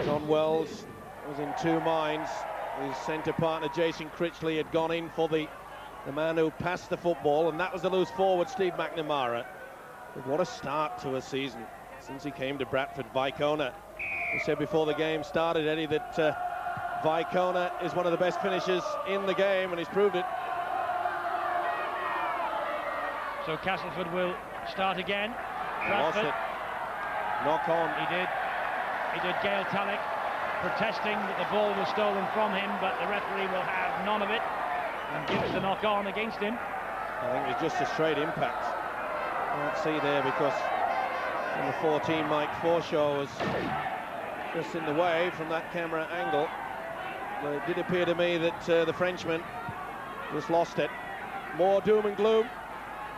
S11: John Wells was in 2 minds. His centre partner Jason Critchley had gone in for the man who passed the football, and that was the loose forward Steve McNamara. But what a start to a season since he came to Bradford. Vicona, we said before the game started, Eddie, that Vicona is one of the best finishers in the game, and he's proved it.
S1: So Castleford will start again.
S11: Lost
S1: Bradford.
S11: it. Knock on.
S1: He did Gail Tallick protesting that the ball was stolen from him, but the referee will have none of it and gives the knock on against him.
S11: I think it was just a straight impact. Can't see there because number 14 Mike Forshaw was just in the way from that camera angle. But it did appear to me that the Frenchman just lost it. More doom and gloom.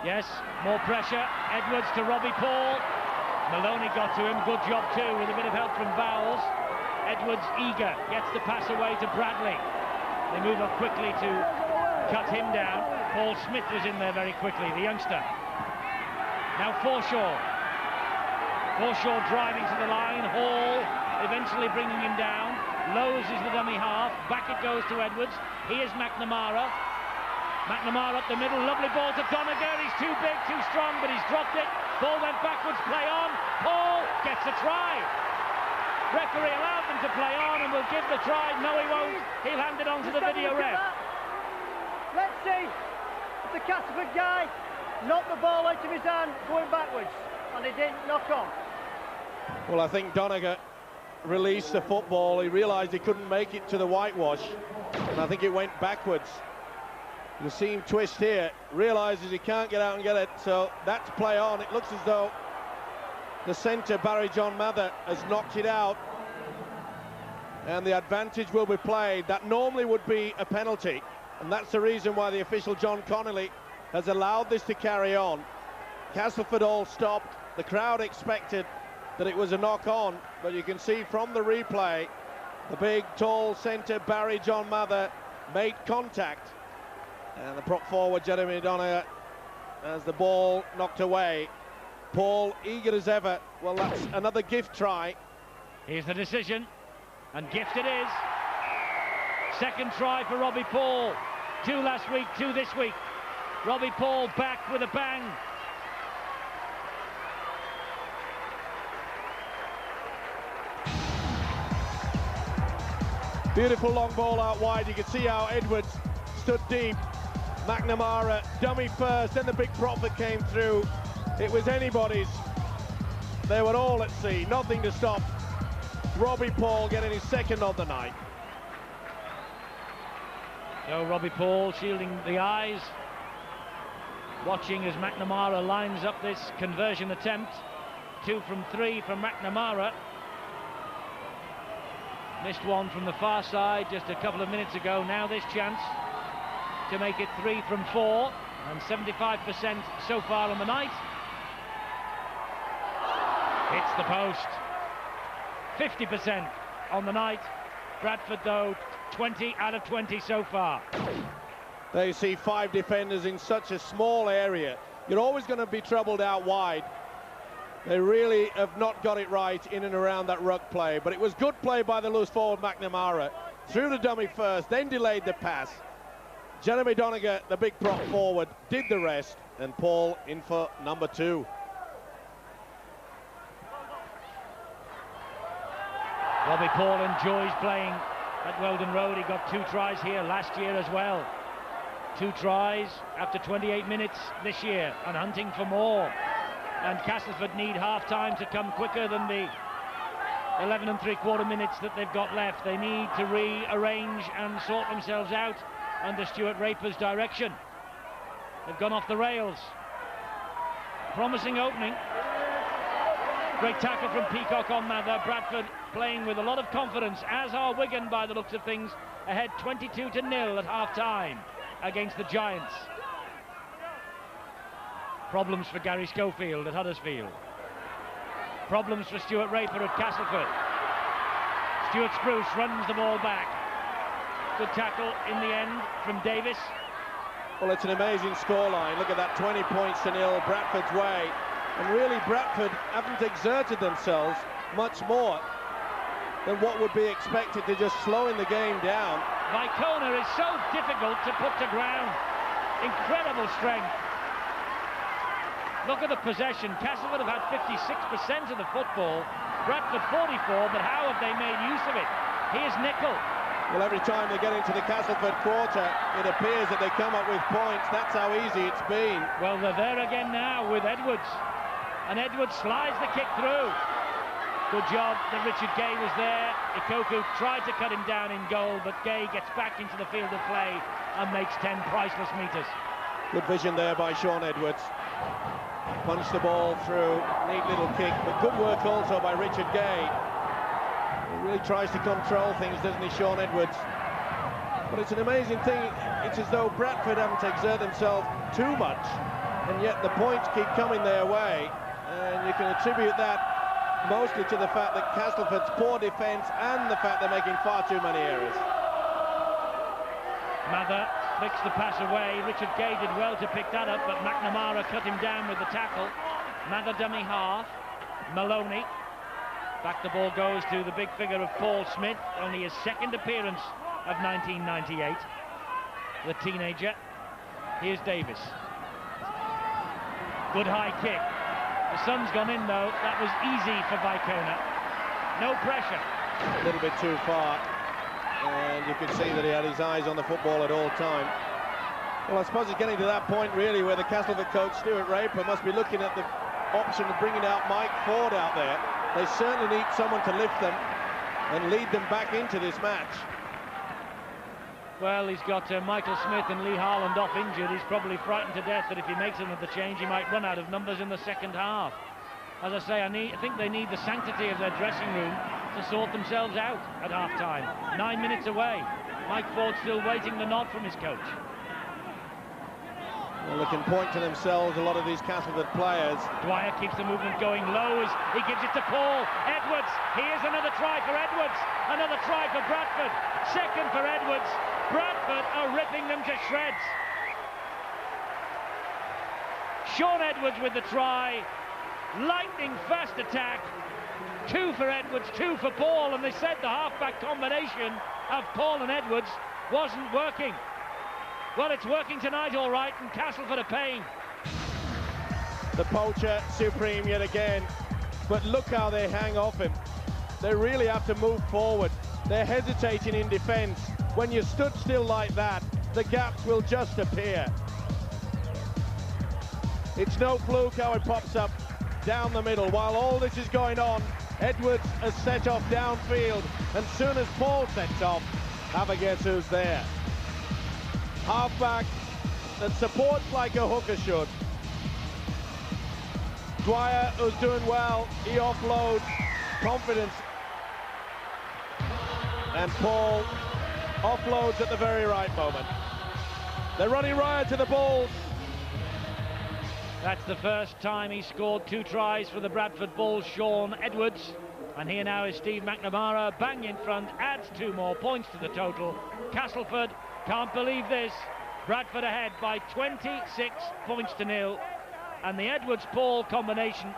S1: Yes, more pressure. Edwards to Robbie Paul. Maloney got to him. Good job too, with a bit of help from Bowles. Edwards eager, gets the pass away to Bradley. They move up quickly to cut him down. Paul Smith was in there very quickly, the youngster. Now Forshaw. Forshaw driving to the line. Hall eventually bringing him down. Lowe's is the dummy half. Back it goes to Edwards. Here's McNamara. McNamara up the middle. Lovely ball to Doniger. He's too big, too strong, but he's dropped it. Ball went backwards. Play on. Paul gets a try. Referee allowed them to play on and will give the try. No, he won't. He'll hand it on to the video ref.
S13: Let's see if the Castleford guy knocked the ball out of his hand going backwards, and he didn't knock on.
S11: Well, I think Doniger released the football. He realised he couldn't make it to the whitewash, and I think it went backwards. You see him twist here, realises he can't get out and get it, so that's play on. It looks as though the centre, Barry John Mather, has knocked it out, and the advantage will be played. That normally would be a penalty, and that's the reason why the official John Connolly has allowed this to carry on. Castleford all stopped. The crowd expected that it was a knock-on, but you can see from the replay, the big, tall centre, Barry John Mather, made contact, and the prop forward, Jeremy Doniger, has the ball knocked away. Paul, eager as ever. Well, that's another gift try.
S1: Here's the decision, and gift it is. Second try for Robbie Paul. 2 last week, 2 this week. Robbie Paul back with a bang.
S11: Beautiful long ball out wide. You can see how Edwards stood deep. McNamara, dummy first, then the big prop that came through. It was anybody's. They were all at sea, nothing to stop Robbie Paul getting his second of the night.
S1: So Robbie Paul shielding the eyes, watching as McNamara lines up this conversion attempt. 2 from 3 from McNamara. Missed one from the far side just a couple of minutes ago. Now this chance to make it 3 from 4, and 75% so far on the night. Hits the post. 50% on the night. Bradford, though, 20 out of 20 so far.
S11: There you see 5 defenders in such a small area. You're always going to be troubled out wide. They really have not got it right in and around that ruck play, but it was good play by the loose forward McNamara. Threw the dummy first, then delayed the pass. Jeremy Doniger, the big prop forward, did the rest, and Paul in for number 2.
S1: Robbie Paul enjoys playing at Weldon Road. He got 2 tries here last year as well. 2 tries after 28 minutes this year, and hunting for more. And Castleford need half-time to come quicker than the 11 3/4 minutes that they've got left. They need to rearrange and sort themselves out under Stuart Raper's direction. They've gone off the rails. Promising opening. Great tackle from Peacock on Mather. Bradford playing with a lot of confidence, as are Wigan by the looks of things, ahead 22-0 at half-time against the Giants. Problems for Gary Schofield at Huddersfield. Problems for Stuart Raper at Castleford. Stuart Spruce runs the ball back. Good tackle in the end from Davis.
S11: Well, it's an amazing scoreline. Look at that, 20 points to 0 Bradford's way. And really, Bradford haven't exerted themselves much more than what would be expected to just slowing the game down.
S1: Vicona is so difficult to put to ground. Incredible strength. Look at the possession. Castleford have had 56% of the football. Bradford 44, but how have they made use of it? Here's Nicol.
S11: Well, every time they get into the Castleford quarter, it appears that they come up with points. That's how easy it's been.
S1: Well, they're there again now with Edwards. And Edwards slides the kick through. Good job that Richard Gay was there. Ikoku tried to cut him down in goal, but Gay gets back into the field of play and makes 10 priceless metres.
S11: Good vision there by Sean Edwards. Punched the ball through, neat little kick, but good work also by Richard Gay. He really tries to control things, doesn't he, Sean Edwards? But it's an amazing thing. It's as though Bradford haven't exerted themselves too much, and yet the points keep coming their way. And you can attribute that mostly to the fact that Castleford's poor defence and the fact they're making far too many errors.
S1: Mather flicks the pass away. Richard Gay did well to pick that up, but McNamara cut him down with the tackle. Mather dummy half. Maloney. Back the ball goes to the big figure of Paul Smith, only his second appearance of 1998. The teenager. Here's Davis. Good high kick. The sun's gone in though. That was easy for Vicona. No pressure.
S11: A little bit too far. And you could see that he had his eyes on the football at all time. Well, I suppose it's getting to that point really where the Castleford coach Stuart Raper must be looking at the option of bringing out Mike Ford out there. They certainly need someone to lift them and lead them back into this match.
S1: Well, he's got Michael Smith and Lee Harland off injured. He's probably frightened to death that if he makes another change, he might run out of numbers in the second half. As I say, I think they need the sanctity of their dressing room to sort themselves out at half-time. 9 minutes away. Mike Ford still waiting the nod from his coach.
S11: Well, they can point to themselves, a lot of these Castleford players.
S1: Dwyer keeps the movement going low as he gives it to Paul. Edwards, here's another try for Edwards. Another try for Bradford. Second for Edwards. Bradford are ripping them to shreds. Sean Edwards with the try. Lightning fast attack. 2 for Edwards, 2 for Paul, and they said the half-back combination of Paul and Edwards wasn't working. Well, it's working tonight, all right, and Castleford are paying.
S11: The poacher supreme yet again, but look how they hang off him. They really have to move forward. They're hesitating in defence. When you stood still like that, the gaps will just appear. It's no fluke how it pops up down the middle. While all this is going on, Edwards has set off downfield, and soon as Paul sets off, have a guess who's there. Halfback that supports like a hooker should. Dwyer, who's doing well, he offloads, confidence. And Paul offloads at the very right moment. They're running riot to the Bulls.
S1: That's the first time he scored 2 tries for the Bradford Bulls, Sean Edwards. And here now is Steve McNamara, bang in front, adds 2 more points to the total. Castleford can't believe this. Bradford ahead by 26 points to 0. And the Edwards-Paul combination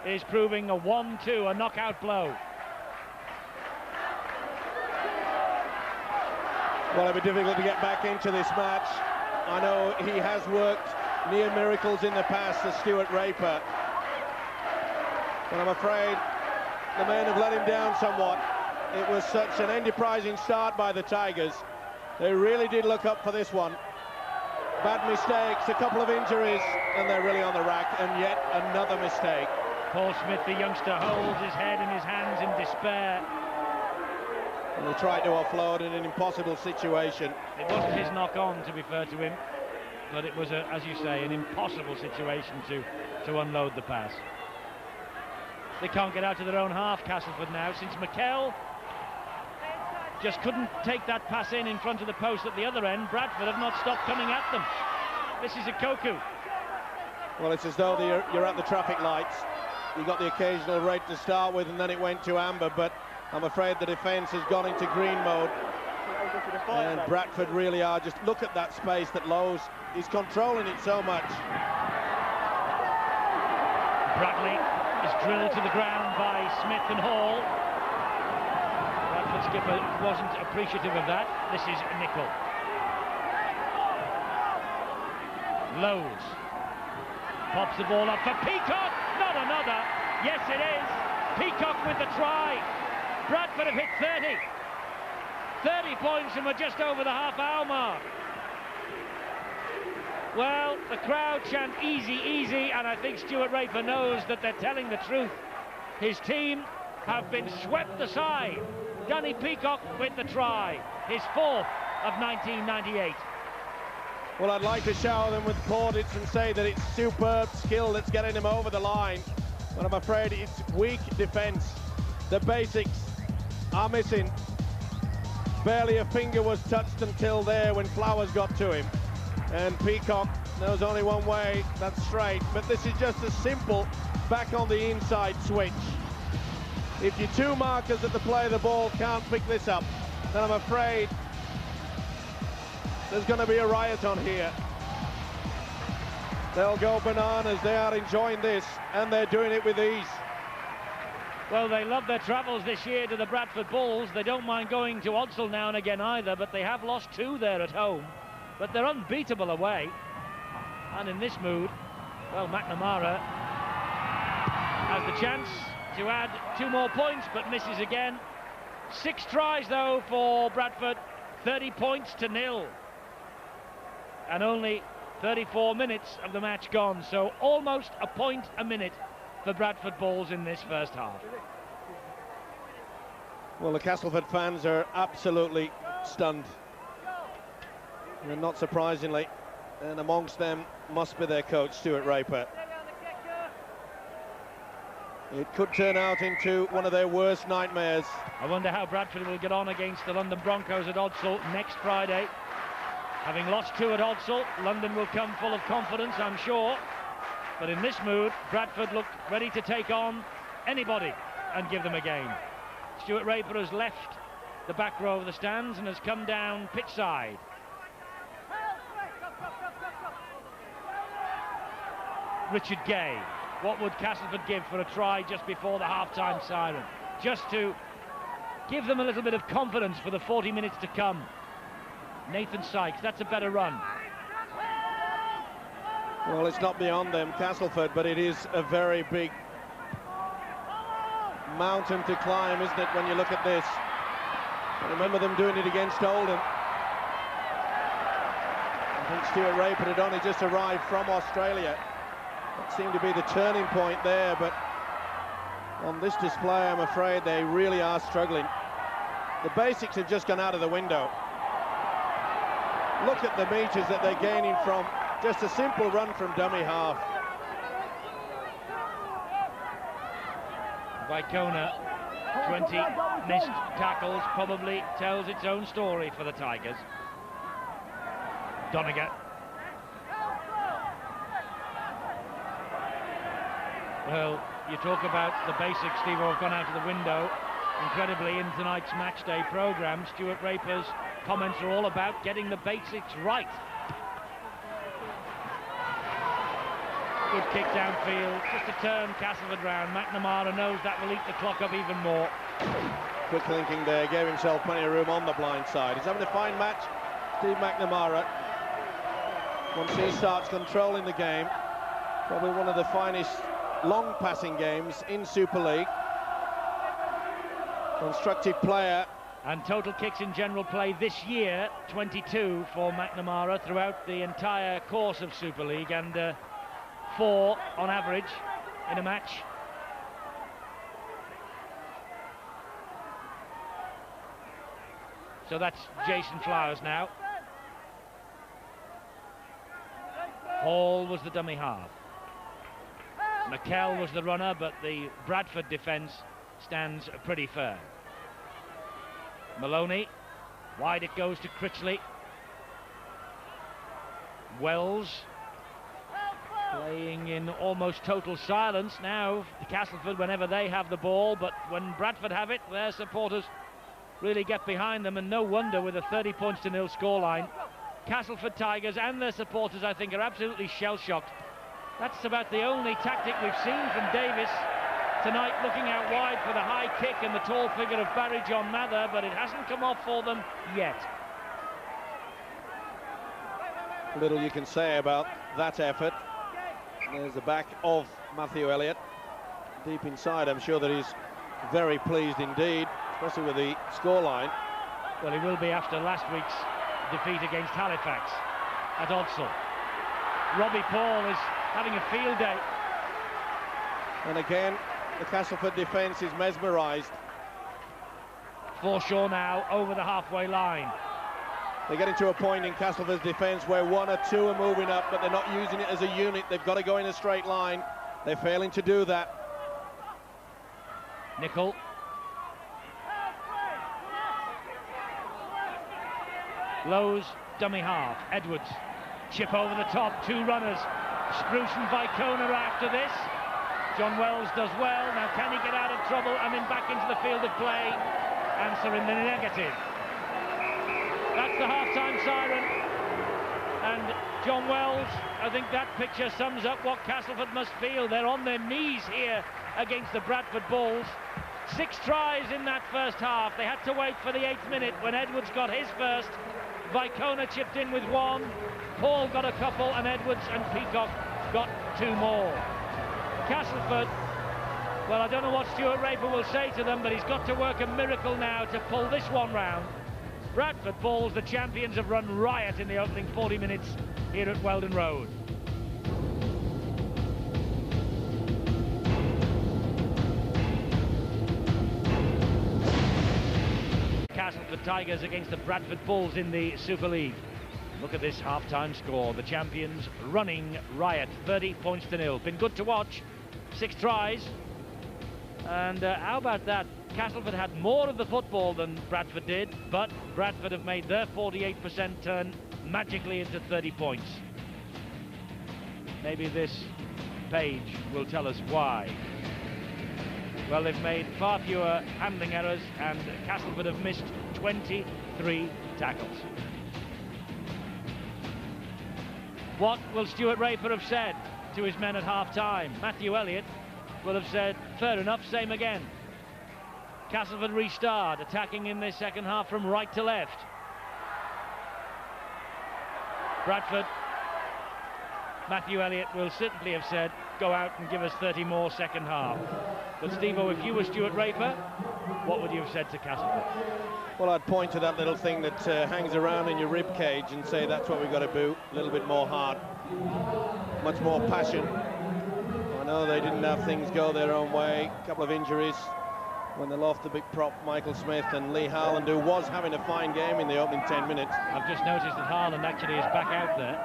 S1: is proving a 1-2, a knockout blow.
S11: Well, it'll be difficult to get back into this match. I know he has worked near miracles in the past, as Stuart Raper. But I'm afraid the men have let him down somewhat. It was such an enterprising start by the Tigers. They really did look up for this one. Bad mistakes, a couple of injuries, and they're really on the rack, and yet another mistake.
S1: Paul Smith, the youngster, holds his head in his hands in despair.
S11: And they tried to offload in an impossible situation.
S1: It wasn't his knock-on, to be fair to him, but it was, as you say, an impossible situation to unload the pass. They can't get out to their own half, Castleford, now, since McKell just couldn't take that pass in front of the post at the other end. Bradford have not stopped coming at them. This is a Koku.
S11: Well, it's as though you're at the traffic lights. You got the occasional red to start with, and then it went to amber, but I'm afraid the defence has gone into green mode. And Bradford really are just, look at that space that Lowe's is controlling it so much.
S1: Bradley is drilled to the ground by Smith and Hall. Bradford skipper wasn't appreciative of that. This is Nicol. Lowe's pops the ball up for Peacock. Not another. Yes, it is. Peacock with the try. Bradford have hit 30. 30 points, and we're just over the half-hour mark. Well, the crowd chant easy, easy, and I think Stuart Raper knows that they're telling the truth. His team have been swept aside. Danny Peacock with the try, his 4th of 1998.
S11: Well, I'd like to shower them with plaudits and say that it's superb skill that's getting them over the line, but I'm afraid it's weak defence. The basics are missing. Barely a finger was touched until there when Flowers got to him. And Peacock knows only one way, that's straight. But this is just a simple back on the inside switch. If your two markers at the play of the ball can't pick this up, then I'm afraid there's going to be a riot on here. They'll go bananas. They are enjoying this, and they're doing it with ease.
S1: Well, they love their travels this year to the Bradford Bulls. They don't mind going to Odsal now and again either, but they have lost 2 there at home. But they're unbeatable away. And in this mood, well, McNamara has the chance to add 2 more points, but misses again. 6 tries, though, for Bradford. 30 points to 0. And only 34 minutes of the match gone, so almost a point a minute for Bradford Bulls in this first half.
S11: Well, the Castleford fans are absolutely stunned. And not surprisingly, and amongst them must be their coach, Stuart Raper. It could turn out into one of their worst nightmares.
S1: I wonder how Bradford will get on against the London Broncos at Odsal next Friday. Having lost 2 at Odsal, London will come full of confidence, I'm sure. But in this mood, Bradford look ready to take on anybody and give them a game. Stuart Raper has left the back row of the stands and has come down pitch side. Richard Gay. What would Castleford give for a try just before the half-time siren? Just to give them a little bit of confidence for the 40 minutes to come. Nathan Sykes, that's a better run.
S11: Well, it's not beyond them, Castleford, but it is a very big mountain to climb, isn't it, when you look at this? I remember them doing it against Oldham. I think Stuart Raper had only just arrived from Australia. That seemed to be the turning point there, but on this display, I'm afraid they really are struggling. The basics have just gone out of the window. Look at the metres that they're gaining from just a simple run from dummy half.
S1: Vicona, 20 missed tackles, probably tells its own story for the Tigers. Donegan. Well, you talk about the basics, Steve, have gone out of the window. Incredibly, in tonight's matchday programme, Stuart Raper's comments are all about getting the basics right. Good kick downfield, just to turn Castleford round. McNamara knows that will eat the clock up even more.
S11: Quick thinking there, gave himself plenty of room on the blind side. He's having a fine match, Steve McNamara. Once he starts controlling the game, probably one of the finest long passing games in Super League. Constructive player.
S1: And total kicks in general play this year, 22 for McNamara throughout the entire course of Super League, and 4 on average in a match. So that's Jason Flowers now. Hall was the dummy half. McKell was the runner, but the Bradford defence stands pretty firm. Maloney, wide it goes to Critchley. Wells playing in almost total silence now. Castleford whenever they have the ball, but when Bradford have it, their supporters really get behind them, and no wonder with a 30 points to 0 scoreline. Castleford Tigers and their supporters, I think, are absolutely shell-shocked. That's about the only tactic we've seen from Davis tonight, looking out wide for the high kick and the tall figure of Barry John Mather, but it hasn't come off for them yet.
S11: Little you can say about that effort. There's the back of Matthew Elliott. Deep inside, I'm sure that he's very pleased indeed, especially with the scoreline.
S1: Well, he will be after last week's defeat against Halifax at Odsal. Robbie Paul is having a field day.
S11: And again, the Castleford defence is mesmerised.
S1: Forshaw now over the halfway line.
S11: They're getting to a point in Castleford's defence where 1 or 2 are moving up, but they're not using it as a unit. They've got to go in a straight line. They're failing to do that.
S1: Nicol. Lowe's, dummy half. Edwards, chip over the top, 2 runners. Spruce and Vicona after this. John Wells does well. Now can he get out of trouble and then back into the field of play? Answer in the negative. That's the half-time siren. And John Wells, I think that picture sums up what Castleford must feel. They're on their knees here against the Bradford Bulls. 6 tries in that first half. They had to wait for the 8th minute when Edwards got his first. Vicona chipped in with 1. Paul got a couple, and Edwards and Peacock got 2 more. Castleford, well, I don't know what Stuart Raper will say to them, but he's got to work a miracle now to pull this one round. Bradford Bulls, the champions, have run riot in the opening 40 minutes here at Weldon Road. Castleford Tigers against the Bradford Bulls in the Super League. Look at this half-time score. The champions running riot, 30 points to 0. Been good to watch. 6 tries. And how about that? Castleford had more of the football than Bradford did, but Bradford have made their 48% turn magically into 30 points. Maybe this page will tell us why. Well, they've made far fewer handling errors, and Castleford have missed 23 tackles. What will Stuart Raper have said to his men at half-time? Matthew Elliott will have said, fair enough, same again. Castleford restart, attacking in this second half from right to left. Bradford, Matthew Elliott will simply have said, go out and give us 30 more second half. But Steve-O, if you were Stuart Raper, what would you have said to Castleford?
S11: Well, I'd point to that little thing that hangs around in your rib cage and say that's what we've got to do. A little bit more heart, much more passion. I know they didn't have things go their own way. A couple of injuries when they lost the big prop Michael Smith, and Lee Harland, who was having a fine game in the opening 10 minutes.
S1: I've just noticed that Harland actually is back out there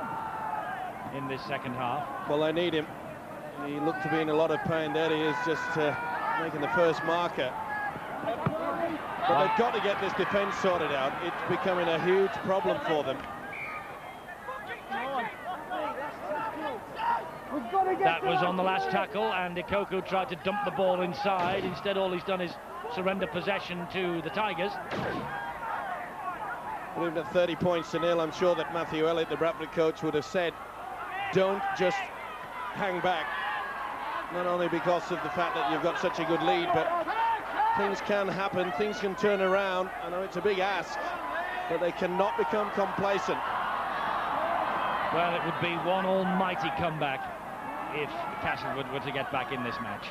S1: in this second half.
S11: Well, they need him. He looked to be in a lot of pain. There he is, just making the first marker. But they've got to get this defence sorted out. It's becoming a huge problem for them.
S1: That was on the last tackle, and Ikoku tried to dump the ball inside. Instead, all he's done is surrender possession to the Tigers.
S11: Well, even at 30 points to 0, I'm sure that Matthew Elliott, the Bradford coach, would have said, don't just hang back. Not only because of the fact that you've got such a good lead, but things can happen, things can turn around. I know it's a big ask, but they cannot become complacent.
S1: Well, it would be one almighty comeback if Castleford were to get back in this match.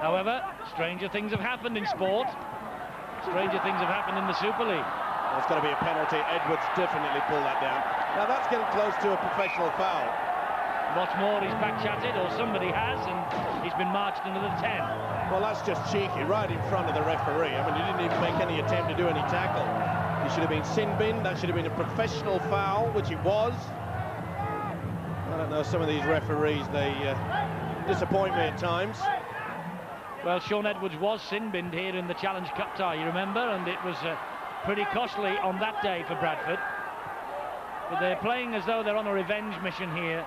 S1: However, stranger things have happened in sport. Stranger things have happened in the Super League.
S11: There's got to be a penalty. Edwards definitely pulled that down. Now that's getting close to a professional foul.
S1: What's more, he's back-chatted, or somebody has, and he's been marched into the 10.
S11: Well, that's just cheeky, right in front of the referee. I mean, he didn't even make any attempt to do any tackle. He should have been sin-binned. That should have been a professional foul, which it was. I don't know, some of these referees, they disappoint me at times.
S1: Well, Sean Edwards was sin-binned here in the Challenge Cup tie, you remember, and it was pretty costly on that day for Bradford. But they're playing as though they're on a revenge mission here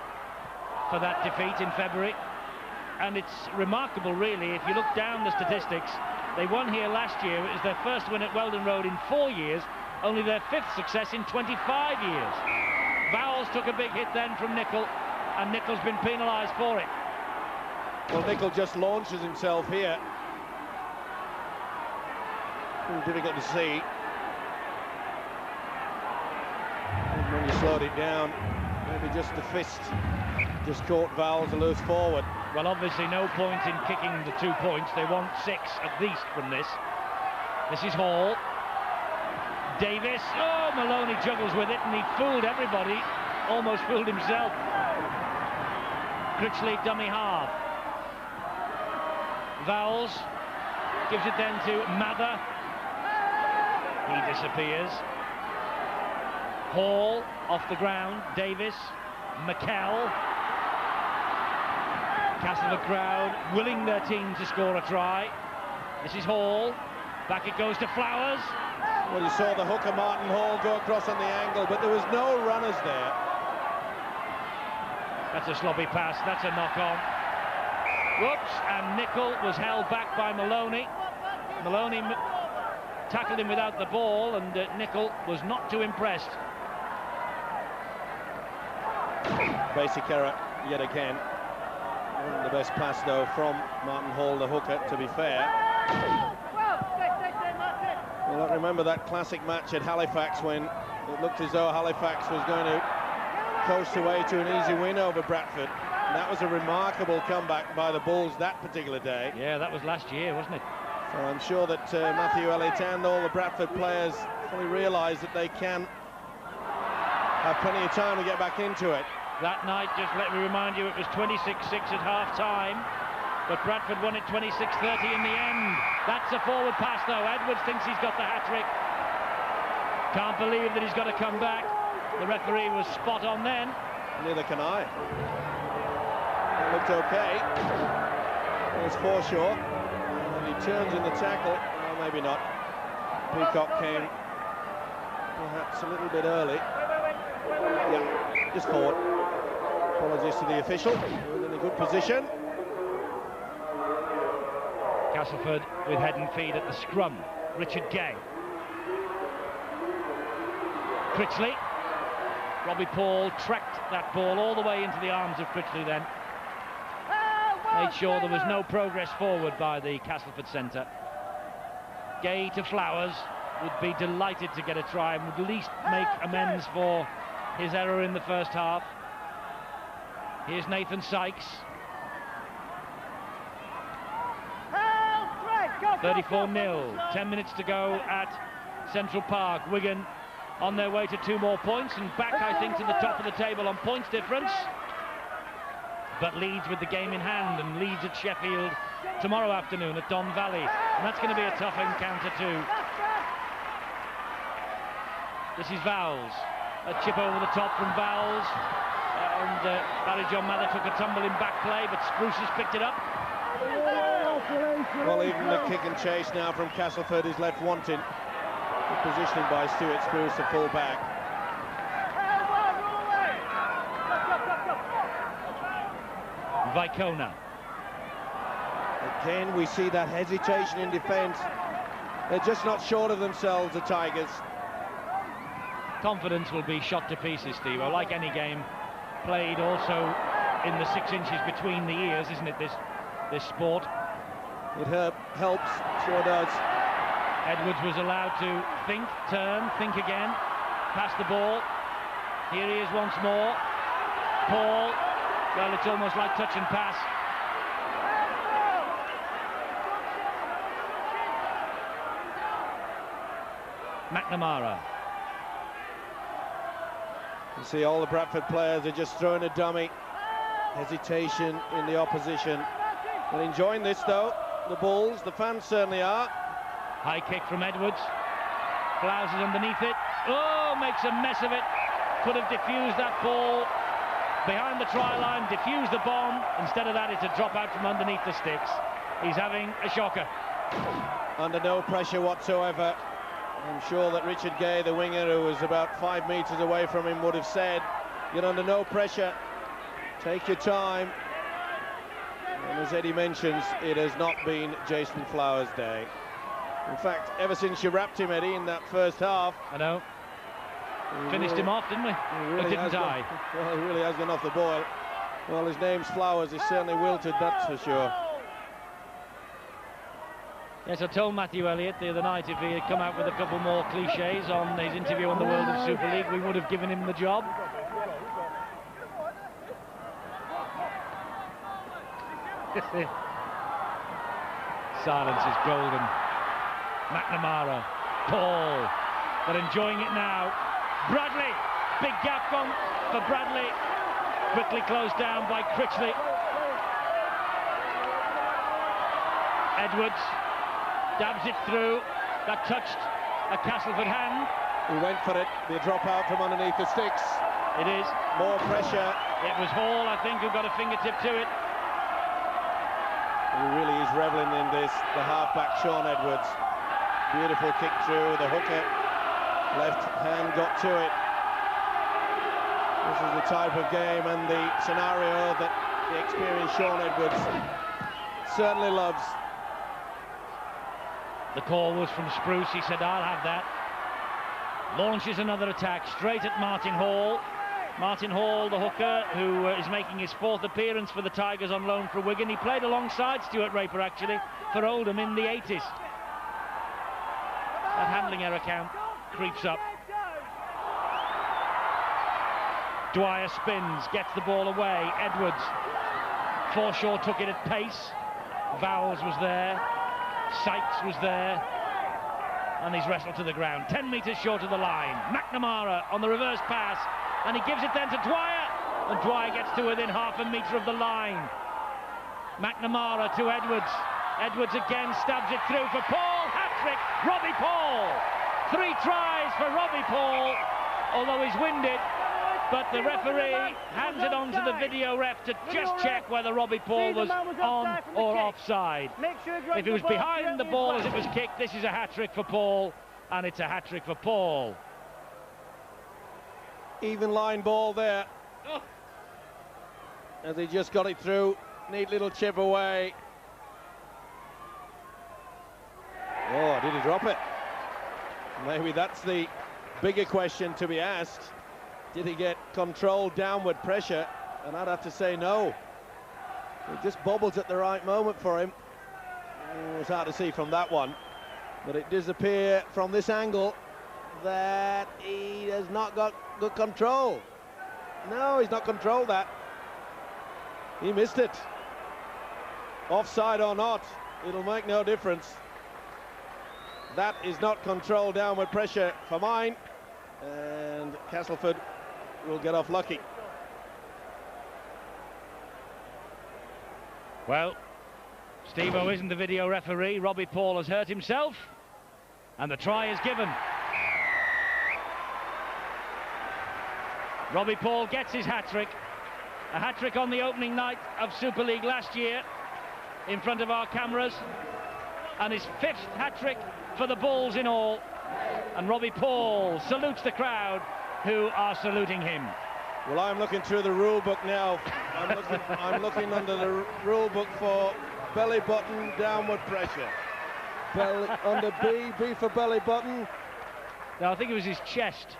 S1: for that defeat in February. And it's remarkable, really, if you look down the statistics. They won here last year. It was their first win at Weldon Road in 4 years, only their 5th success in 25 years. Vowles took a big hit then from Nicol, and Nicol's been penalised for it.
S11: Well, Nicol just launches himself here. Difficult to see. And when you slowed it down, maybe just the fist just caught Vowles a loose forward.
S1: Well, obviously no point in kicking the 2 points. They want 6 at least from this. This is Hall. Davis. Oh, Maloney juggles with it, and he fooled everybody. Almost fooled himself. Critchley, dummy half. Vowles gives it then to Mather. He disappears. Hall off the ground. Davis. McKell. Castleford crowd willing their team to score a try. This is Hall. Back it goes to Flowers.
S11: Well, you saw the hooker Martin Hall go across on the angle, but there was no runners there.
S1: That's a sloppy pass, that's a knock-on. Whoops, and Nicol was held back by Maloney. Maloney tackled him without the ball, and Nicol was not too impressed.
S11: Basic error yet again. Wasn't the best pass, though, from Martin Hall, the hooker, to be fair. Well, I remember that classic match at Halifax when it looked as though Halifax was going to coast away to an easy win over Bradford. And that was a remarkable comeback by the Bulls that particular day.
S1: Yeah, that was last year, wasn't it?
S11: So I'm sure that Matthew Elliott and all the Bradford players fully realise that they can have plenty of time to get back into it.
S1: That night, just let me remind you, it was 26-6 at half-time, but Bradford won it 26-30 in the end. That's a forward pass, though. Edwards thinks he's got the hat-trick. Can't believe that he's got to come back. The referee was spot on then.
S11: Neither can I. It looked okay. There's Forshaw. And he turns in the tackle. Well, maybe not. Peacock came perhaps a little bit early. Yeah, just forward. Apologies to the official. We're in a good position.
S1: Castleford with head and feet at the scrum. Richard Gay. Critchley. Robbie Paul tracked that ball all the way into the arms of Critchley then. Made sure there was no progress forward by the Castleford centre. Gay to Flowers. Would be delighted to get a try and would at least make amends for his error in the first half. Here's Nathan Sykes. 34-0, 10 minutes to go at Central Park. Wigan on their way to 2 more points and back, I think, to the top of the table on points difference. But Leeds with the game in hand, and Leeds at Sheffield tomorrow afternoon at Don Valley. And that's going to be a tough encounter too. This is Vowles. A chip over the top from Vowles. And Barry John Mather took a tumble in back play, but Spruce has picked it up.
S11: Well, even the kick and chase now from Castleford is left wanting. Good positioning by Stuart Spruce to full back.
S1: Vicona.
S11: Again, we see that hesitation in defence. They're just not sure of themselves, the Tigers.
S1: Confidence will be shot to pieces, Steve. Like any game, played also in the 6 inches between the ears, isn't it, this sport?
S11: It helps, sure does.
S1: Edwards was allowed to think, turn, think again, pass the ball. Here he is once more. Paul, well, it's almost like touch and pass. McNamara.
S11: You see all the Bradford players are just throwing a dummy. Hesitation in the opposition. They're enjoying this, though. The Bulls, the fans certainly are.
S1: High kick from Edwards. Flowers is underneath it. Oh, makes a mess of it. Could have diffused that ball behind the try line, diffused the bomb. Instead of that, it's a drop out from underneath the sticks. He's having a shocker.
S11: Under no pressure whatsoever. I'm sure that Richard Gay, the winger, who was about 5 metres away from him, would have said, you're under no pressure, take your time. And as Eddie mentions, it has not been Jason Flowers' day. In fact, ever since you wrapped him, Eddie, in that first half...
S1: I know. Finished him off, didn't we?
S11: Really
S1: didn't I?
S11: Well, he really has gone off the boil. Well, his name's Flowers. He's certainly wilted, that's for sure.
S1: Yes, I told Matthew Elliott the other night if he had come out with a couple more cliches on his interview on the World of Super League, we would have given him the job. Silence is golden. McNamara, Paul, they're enjoying it now. Bradley, big gap gone for Bradley. Quickly closed down by Critchley. Edwards dabs it through. That touched a Castleford hand.
S11: He went for it. The drop out from underneath the sticks.
S1: It is.
S11: More pressure.
S1: It was Hall, I think, who got a fingertip to it.
S11: He really is reveling in this, the half-back Sean Edwards. Beautiful kick through, the hooker Left hand got to it. This is the type of game and the scenario that the experienced Sean Edwards certainly loves.
S1: The call was from Spruce. He said, I'll have that. Launches another attack straight at Martin Hall. Martin Hall, the hooker, who is making his 4th appearance for the Tigers on loan for Wigan. He played alongside Stuart Raper, actually, for Oldham in the 80s. That handling error count creeps up. Dwyer spins, gets the ball away. Edwards. Forshaw took it at pace. Vowles was there. Sykes was there. And he's wrestled to the ground. 10 metres short of the line. McNamara on the reverse pass. And he gives it then to Dwyer. And Dwyer gets to within half a metre of the line. McNamara to Edwards. Edwards again stabs it through for Paul. Hat-trick, Robbie Paul. 3 tries for Robbie Paul. Although he's winded. But the referee hands it on to the video ref to just check whether Robbie Paul was on or offside. If he was behind the ball as it was kicked, this is a hat-trick for Paul, and it's a hat-trick for Paul.
S11: Even line ball there. As he just got it through. Neat little chip away. Oh, did he drop it? Maybe that's the bigger question to be asked. Did he get controlled downward pressure? And I'd have to say no. It just bobbles at the right moment for him. It was hard to see from that one. But it does appear from this angle that he has not got good control. No, he's not controlled that. He missed it. Offside or not, it'll make no difference. That is not controlled downward pressure for mine. And Castleford will get off lucky.
S1: Well, Steve-O isn't the video referee. Robbie Paul has hurt himself, and the try is given. Robbie Paul gets his hat-trick. A hat-trick on the opening night of Super League last year in front of our cameras, and his 5th hat-trick for the Bulls in all. And Robbie Paul salutes the crowd, who are saluting him.
S11: Well, I'm looking through the rule book now. I'm looking under the rule book for belly button downward pressure. Under B for belly button.
S1: No, I think it was his chest.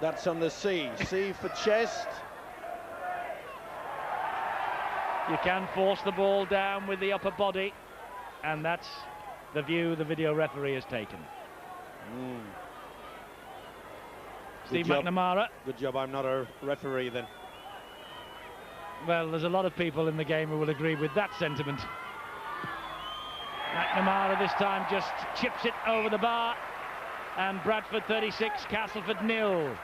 S11: That's under C. C for chest.
S1: You can force the ball down with the upper body, and that's the view the video referee has taken. Steve McNamara.
S11: Good job I'm not a referee then.
S1: Well, there's a lot of people in the game who will agree with that sentiment. McNamara this time just chips it over the bar, and Bradford 36, Castleford 0.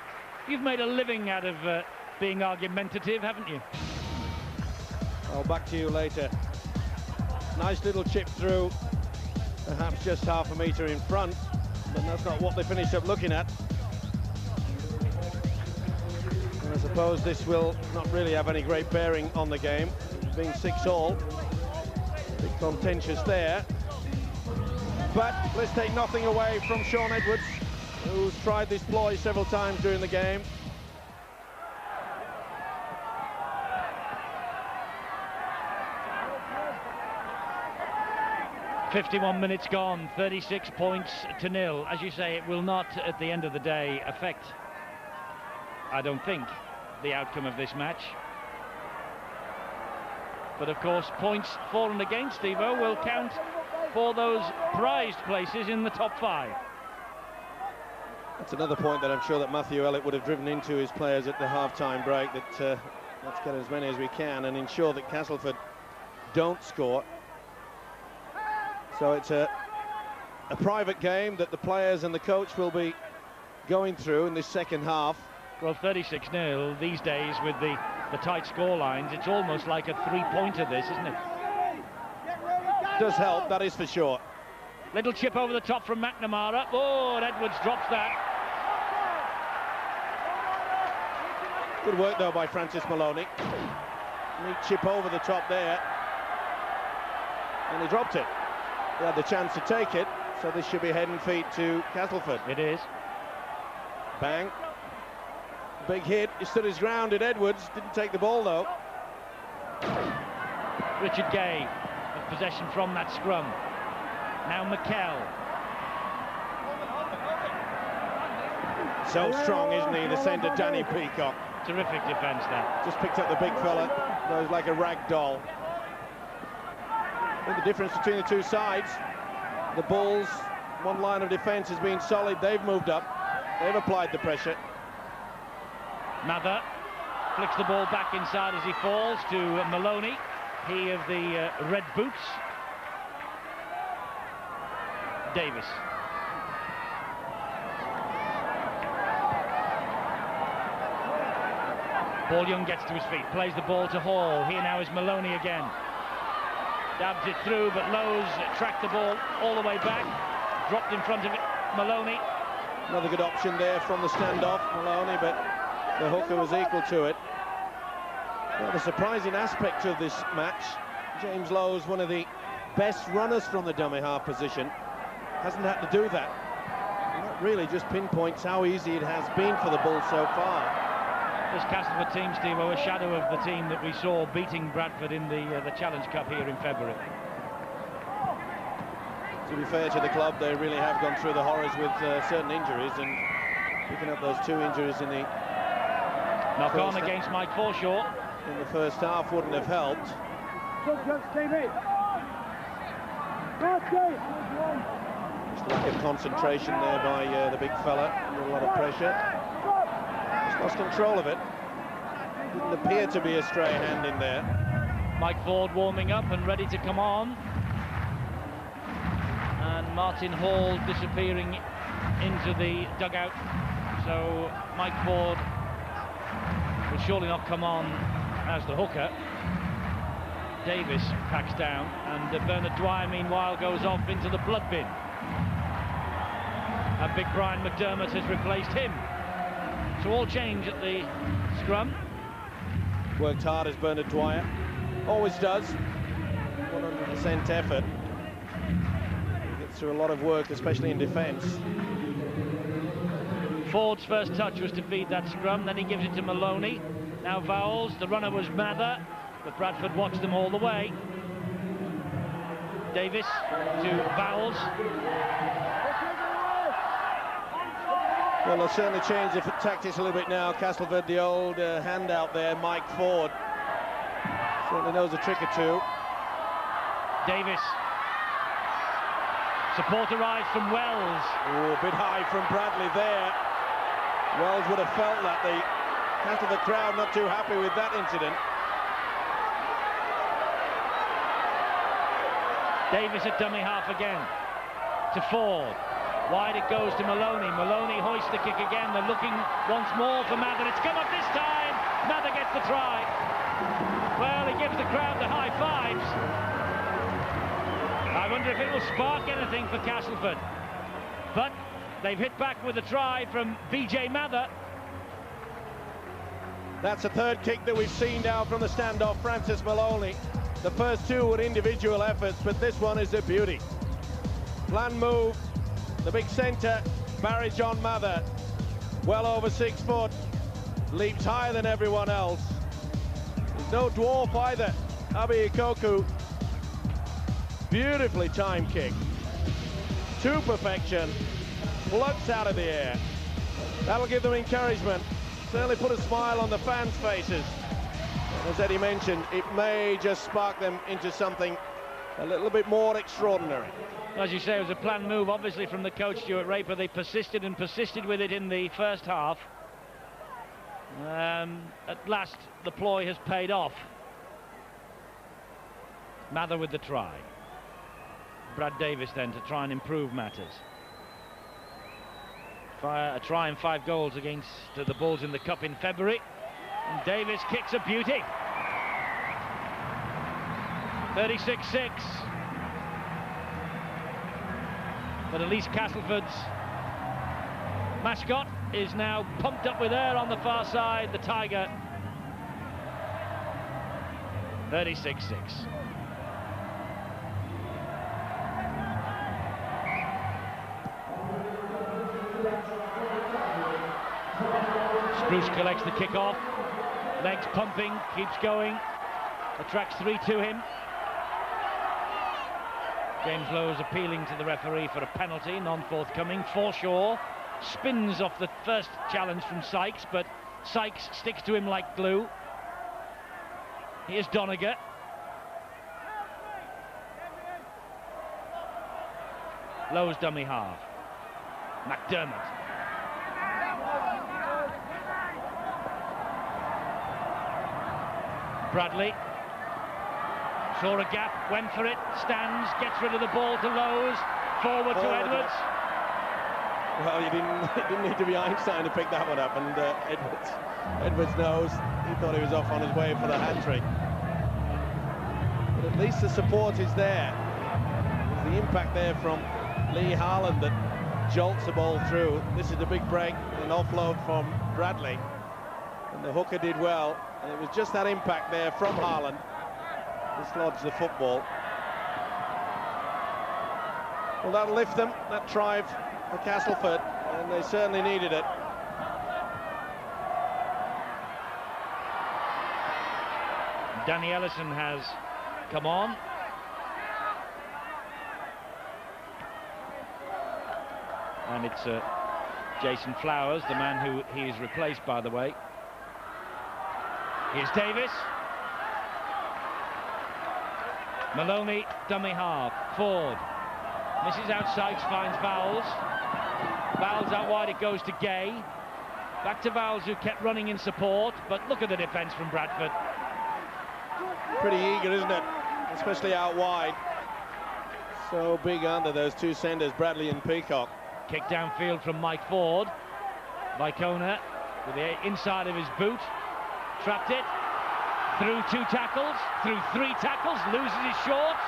S1: You've made a living out of being argumentative, haven't you?
S11: I'll back to you later. Nice little chip through, perhaps just half a metre in front, but that's not what they finished up looking at. And I suppose this will not really have any great bearing on the game, being 6-all. Bit contentious there. But let's take nothing away from Sean Edwards, who's tried this ploy several times during the game.
S1: "51 minutes gone, 36 points to 0. As you say, it will not, at the end of the day, affect, I don't think, the outcome of this match. But of course, points for and against Steve-O will count for those prized places in the top 5.
S11: That's another point that I'm sure that Matthew Elliott would have driven into his players at the half-time break, that let's get as many as we can and ensure that Castleford don't score. So it's a private game that the players and the coach will be going through in this second half.
S1: Well, 36-0 these days with the tight score lines, it's almost like a three-pointer this, isn't it?
S11: Does help, that is for sure.
S1: Little chip over the top from McNamara. Oh, and Edwards drops that.
S11: Good work though by Francis Maloney. Neat chip over the top there. And he dropped it. He had the chance to take it. So this should be head and feet to Castleford.
S1: It is.
S11: Bang. Big hit. He stood his ground at Edwards. Didn't take the ball, though.
S1: Richard Gay of possession from that scrum. Now McKell.
S11: So strong, isn't he, the centre, Danny Peacock.
S1: Terrific defence there.
S11: Just picked up the big fella. Goes like a rag doll. I think the difference between the two sides, the Bulls, one line of defence has been solid. They've moved up. They've applied the pressure.
S1: Mather flicks the ball back inside as he falls to Maloney, he of the red boots. Davis. Paul Young gets to his feet, plays the ball to Hall. Here now is Maloney again. Dabs it through, but Lowe's tracked the ball all the way back. Dropped in front of it, Maloney.
S11: Another good option there from the standoff, Maloney, but the hooker was equal to it. Well, the surprising aspect of this match, James Lowe's one of the best runners from the dummy half position. Hasn't had to do that. And that really just pinpoints how easy it has been for the Bulls so far.
S1: This Castleford team, Steve, are a shadow of the team that we saw beating Bradford in the Challenge Cup here in February.
S11: To be fair to the club, they really have gone through the horrors with certain injuries, and picking up those two injuries in the
S1: knock on against Mike Forshaw
S11: in the first half wouldn't have helped. Just lack of concentration there by the big fella, under a lot of pressure. Just lost control of it. Didn't appear to be a stray hand in there.
S1: Mike Ford warming up and ready to come on. And Martin Hall disappearing into the dugout. So Mike Ford will surely not come on as the hooker. Davis packs down, and Bernard Dwyer meanwhile goes off into the blood bin. And big Brian McDermott has replaced him. So all change at the scrum.
S11: Worked hard as Bernard Dwyer always does. 100% effort. He gets through a lot of work, especially in defence.
S1: Ford's first touch was to feed that scrum, then he gives it to Maloney. Now Vowles, the runner was Mather, but Bradford watched them all the way. Davis to Vowles.
S11: Well, they'll certainly change the tactics a little bit now. Castleford, the old handout there, Mike Ford. Certainly knows a trick or two.
S1: Davis. Support arrives from Wells.
S11: Oh, a bit high from Bradley there. Wells would have felt that. The Castleford crowd not too happy with that incident.
S1: Davis at dummy half again. To Ford. Wide it goes to Maloney. Maloney hoists the kick again. They're looking once more for Mather. It's come up this time. Mather gets the try. Well, he gives the crowd the high fives. I wonder if it will spark anything for Castleford. But they've hit back with a try from BJ Mather.
S11: That's a third kick that we've seen now from the standoff, Francis Maloney. The first two were individual efforts, but this one is a beauty. Plan move. The big centre, Barry John Mather, well over 6 foot, leaps higher than everyone else. He's no dwarf either, Abi Ikoku. Beautifully timed kick, to perfection, floats out of the air. That'll give them encouragement, certainly put a smile on the fans' faces. As Eddie mentioned, it may just spark them into something a little bit more extraordinary.
S1: As you say, it was a planned move, obviously, from the coach, Stuart Raper. They persisted and persisted with it in the first half. At last, the ploy has paid off. Mather with the try. Brad Davis then to try and improve matters. A try and 5 goals against the Bulls in the Cup in February. And Davis kicks a beauty. 36-6. But at least Castleford's mascot is now pumped up with air on the far side, the Tiger. 36-6. 6 Spruce collects the kick-off. Legs pumping, keeps going. Attracts 3 to him. James Lowe's appealing to the referee for a penalty, non-forthcoming. Forshaw spins off the first challenge from Sykes, but Sykes sticks to him like glue. Here's Doniger. Lowe's dummy half. McDermott. Bradley saw a gap, went for it, stands, gets rid of the ball to Lowe's, forward to Edwards.
S11: Well, you didn't need to be Einstein to pick that one up, and Edwards knows. He thought he was off on his way for the hat-trick. But at least the support is there. There's the impact there from Lee Haaland that jolts the ball through. This is a big break, an offload from Bradley. And the hooker did well. And it was just that impact there from Haaland to dislodge the football. Well, that'll lift them, that drive for Castleford, and they certainly needed it.
S1: Danny Ellison has come on. And it's Jason Flowers, the man who he is replaced, by the way. Here's Davis. Maloney, dummy half. Ford. Misses out Sykes, finds Vowles. Vowles out wide, it goes to Gay. Back to Vowles, who kept running in support, but look at the defence from Bradford.
S11: Pretty eager, isn't it? Especially out wide. So big under those two centres, Bradley and Peacock.
S1: Kick downfield from Mike Ford. Vicona with the inside of his boot. Trapped it. Through 2 tackles. Through 3 tackles. Loses his shorts.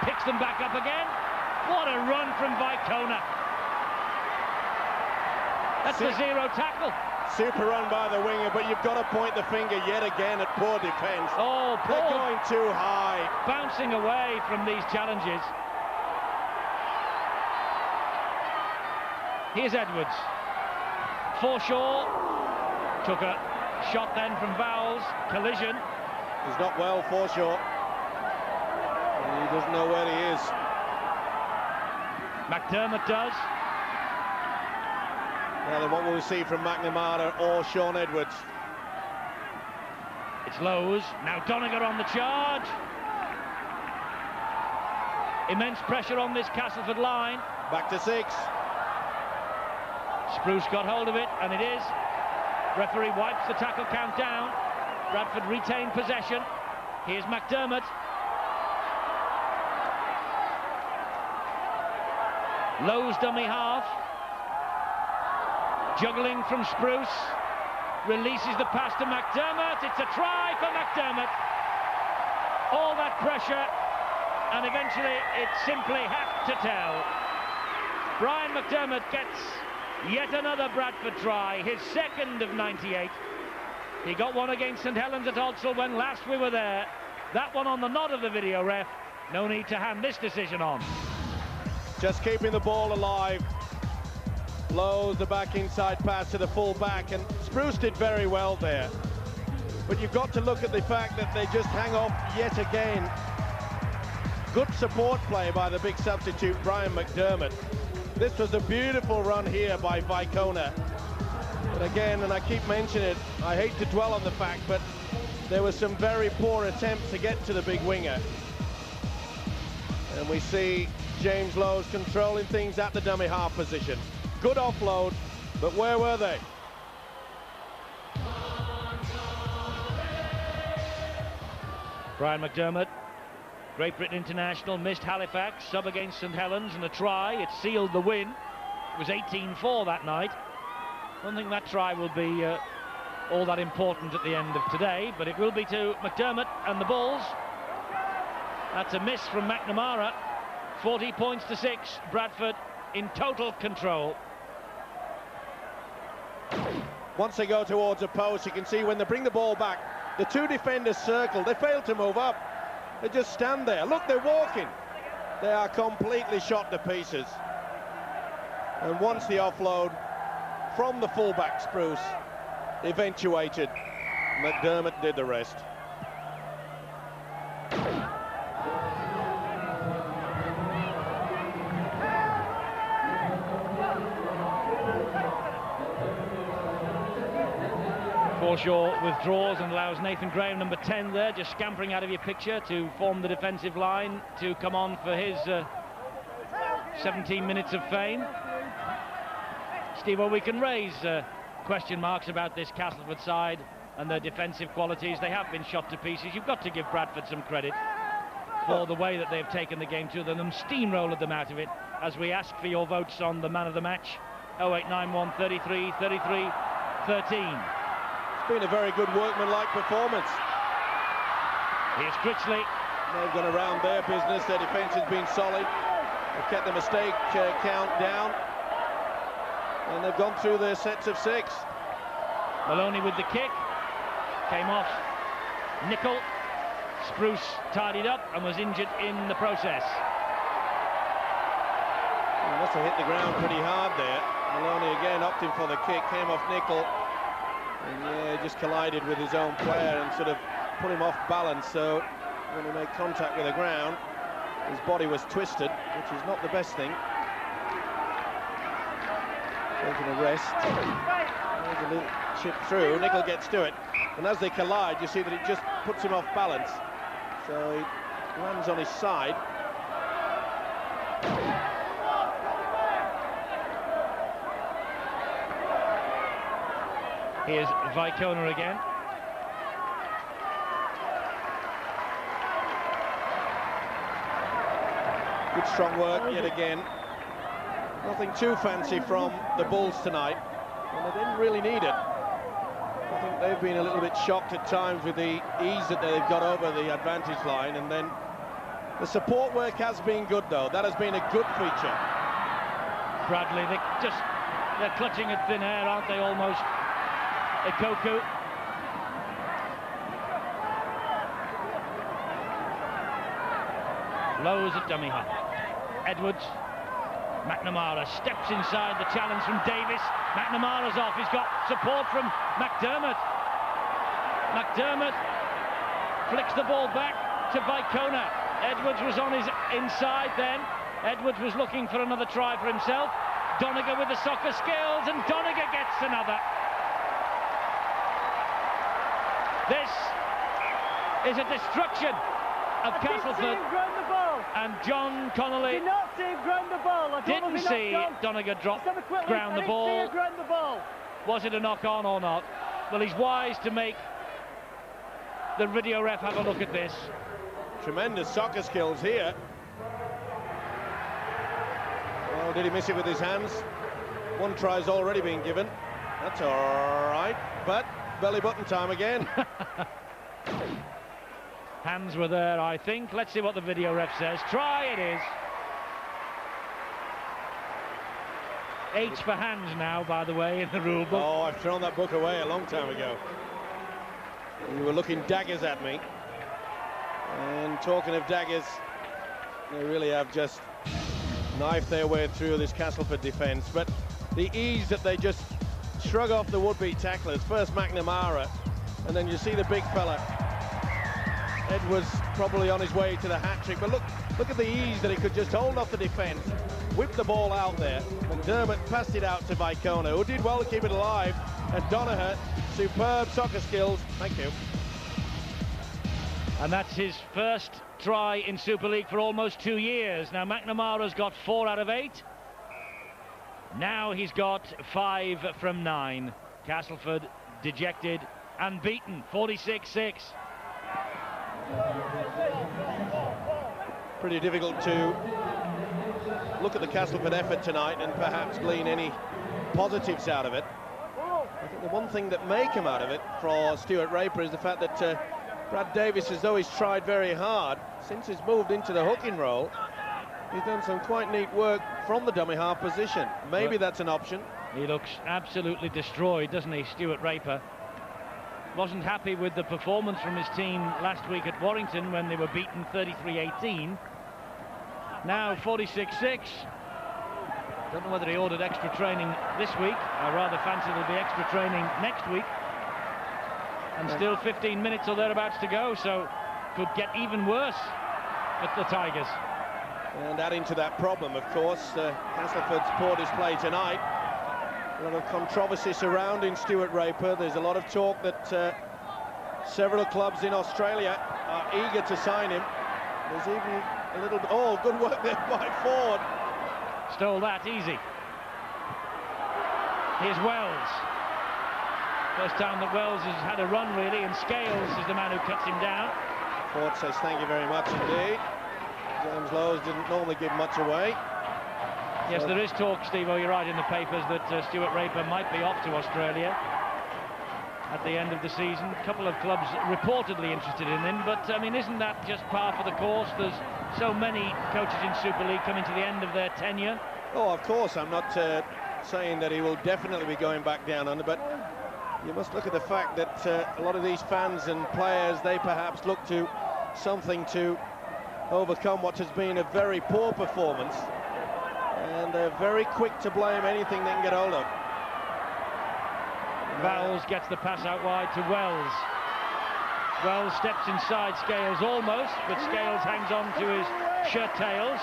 S1: Picks them back up again. What a run from Vicona. That's the 0 tackle.
S11: Super run by the winger, but you've got to point the finger yet again at poor defence.
S1: Oh,
S11: they're going too high.
S1: Bouncing away from these challenges. Here's Edwards. Forshaw took a shot then from Vowles. Collision.
S11: He's not well, Forshaw. And he doesn't know where he is.
S1: McDermott does.
S11: Now then, what will we see from McNamara or Sean Edwards?
S1: It's Lowe's. Now Doniger on the charge. Immense pressure on this Castleford line.
S11: Back to 6.
S1: Spruce got hold of it, and it is. Referee wipes the tackle count down. Bradford retained possession. Here's McDermott. Lowe's dummy half. Juggling from Spruce. Releases the pass to McDermott. It's a try for McDermott. All that pressure, and eventually it simply had to tell. Brian McDermott gets yet another Bradford try, his second of 98. He got one against St Helens at Odsal when last we were there. That one on the nod of the video ref. No need to hand this decision on.
S11: Just keeping the ball alive. Lowe's the back inside pass to the full back, and Spruce did very well there. But you've got to look at the fact that they just hang off yet again. Good support play by the big substitute, Brian McDermott. This was a beautiful run here by Vicona. But again, and I keep mentioning it, I hate to dwell on the fact, but there were some very poor attempts to get to the big winger. And we see James Lowe's controlling things at the dummy half position. Good offload, but where were they?
S1: Brian McDermott, Great Britain international, missed Halifax, sub against St Helens, and a try. It sealed the win. It was 18-4 that night. I don't think that try will be all that important at the end of today, but it will be to McDermott and the Bulls. That's a miss from McNamara. 40 points to 6. Bradford in total control.
S11: Once they go towards a post, you can see when they bring the ball back, the 2 defenders circle. They fail to move up. They just stand there. Look, they're walking. They are completely shot to pieces. And once the offload from the fullback, Spruce, eventuated. McDermott did the rest.
S1: Forshaw withdraws and allows Nathan Graham, number 10 there, just scampering out of your picture to form the defensive line to come on for his 17 minutes of fame. Steve, well, we can raise question marks about this Castleford side and their defensive qualities. They have been shot to pieces. You've got to give Bradford some credit for the way that they've taken the game to them and steamrolled them out of it. As we ask for your votes on the man of the match, 0891 33 33 13.
S11: It's been a very good workmanlike performance.
S1: Here's Critchley.
S11: They've gone around their business. Their defence has been solid. They've kept the mistake count down. And they've gone through their sets of 6.
S1: Maloney with the kick. Came off Nicol. Spruce tidied up and was injured in the process.
S11: He must have hit the ground pretty hard there. Maloney again opting for the kick. Came off Nicol. And yeah, just collided with his own player and sort of put him off balance. So when he made contact with the ground, his body was twisted, which is not the best thing. Taking a rest. There's a little chip through. Nicol gets to it. And as they collide, you see that it just puts him off balance. So he lands on his side.
S1: Here's Vicona again.
S11: Good strong work yet again. Nothing too fancy from the Bulls tonight, and they didn't really need it. I think they've been a little bit shocked at times with the ease that they've got over the advantage line, and then the support work has been good, though. That has been a good feature.
S1: Bradley, they're clutching at thin air, aren't they, almost? Ikoku. Lows at dummy half. Edwards. McNamara steps inside the challenge from Davis. McNamara's off. He's got support from McDermott. McDermott flicks the ball back to Vicona. Edwards was on his inside then. Edwards was looking for another try for himself. Doniger with the soccer skills, and Doniger gets another. This is a destruction of Castleford. And John Connolly
S13: did not see him ground the ball.
S1: Didn't see Doniger ground the ball. Was it a knock-on or not? Well, he's wise to make the video ref have a look at this.
S11: Tremendous soccer skills here. Well, did he miss it with his hands? One try's already been given. That's all right, but belly button time again.
S1: Hands were there, I think. Let's see what the video ref says. Try it is. 8 for hands now, by the way, in the rule book.
S11: Oh, I've thrown that book away a long time ago. You were looking daggers at me. And talking of daggers, they really have just knifed their way through this Castleford defence. But the ease that they just shrug off the would-be tacklers. First McNamara, and then you see the big fella. Edwards probably on his way to the hat-trick, but look at the ease that he could just hold off the defence, whip the ball out there. McDermott passed it out to Vicona, who did well to keep it alive, and Doniger, superb soccer skills. Thank you.
S1: And that's his first try in Super League for almost 2 years. Now McNamara's got 4 out of 8. Now he's got 5 from 9. Castleford dejected and beaten, 46-6.
S11: Pretty difficult to look at the Castleford effort tonight and perhaps glean any positives out of it. I think the one thing that may come out of it for Stuart Raper is the fact that Brad Davis, as though he's tried very hard, since he's moved into the hooking role, he's done some quite neat work from the dummy half position. Maybe that's an option.
S1: He looks absolutely destroyed, doesn't he, Stuart Raper? Wasn't happy with the performance from his team last week at Warrington when they were beaten 33-18. Now 46-6. Don't know whether he ordered extra training this week. I rather fancy there'll be extra training next week. And still 15 minutes or thereabouts to go, so could get even worse at the Tigers.
S11: And adding to that problem, of course, Castleford's poor display tonight. A lot of controversy surrounding Stuart Raper. There's a lot of talk that several clubs in Australia are eager to sign him. There's even a little... Oh, good work there by Ford.
S1: Stole that easy. Here's Wells. First time that Wells has had a run, really, and Scales is the man who cuts him down.
S11: Ford says thank you very much indeed. James Lowe's didn't normally give much away.
S1: Yes, there is talk, Steve, you're right, in the papers that Stuart Raper might be off to Australia at the end of the season. A couple of clubs reportedly interested in him, but, I mean, isn't that just par for the course? There's so many coaches in Super League coming to the end of their tenure.
S11: Oh, of course, I'm not saying that he will definitely be going back down under, but you must look at the fact that a lot of these fans and players, they perhaps look to something to overcome what has been a very poor performance, and they're very quick to blame anything they can get hold of.
S1: Vowles gets the pass out wide to Wells. Wells steps inside Scales almost, but Scales hangs on to his shirt tails.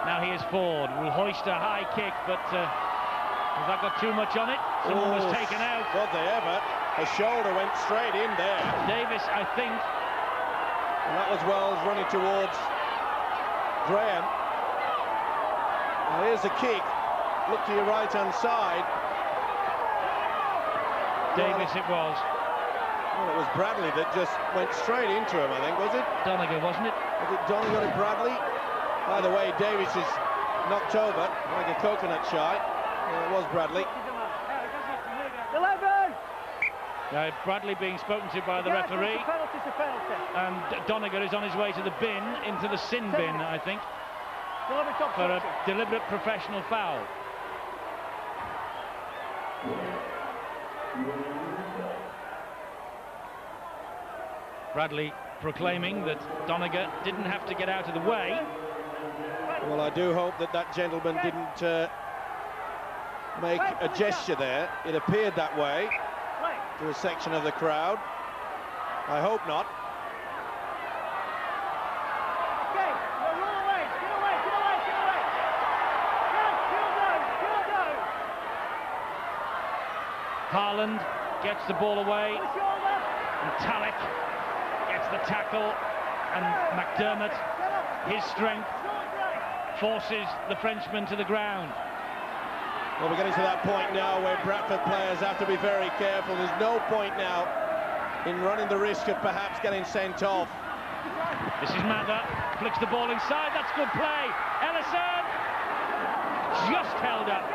S1: Now here's Ford, will hoist a high kick, but has that got too much on it? Someone was taken out.
S11: God, they ever. The shoulder went straight in there.
S1: Davis, I think.
S11: And that was Wells running towards Graham. Now here's a kick. Look to your right-hand side.
S1: Davis it was.
S11: Well, it was Bradley that just went straight into him, I think, was it?
S1: Donegal, wasn't it?
S11: Was it Donegal and Bradley? By the way, Davis is knocked over like a coconut shy. It was Bradley.
S13: 11!
S1: Bradley being spoken to by the referee. And Donegal is on his way to the bin, into the sin bin, I think, for a deliberate professional foul. Bradley proclaiming that Donegal didn't have to get out of the way.
S11: Well, I do hope that that gentleman didn't make a gesture there. It appeared that way to a section of the crowd. I hope not.
S1: Haaland gets the ball away, and Talek gets the tackle, and McDermott, his strength, forces the Frenchman to the ground.
S11: Well, we're getting to that point now where Bradford players have to be very careful. There's no point now in running the risk of perhaps getting sent off.
S1: This is Mather, flicks the ball inside, that's good play. Ellison just held up.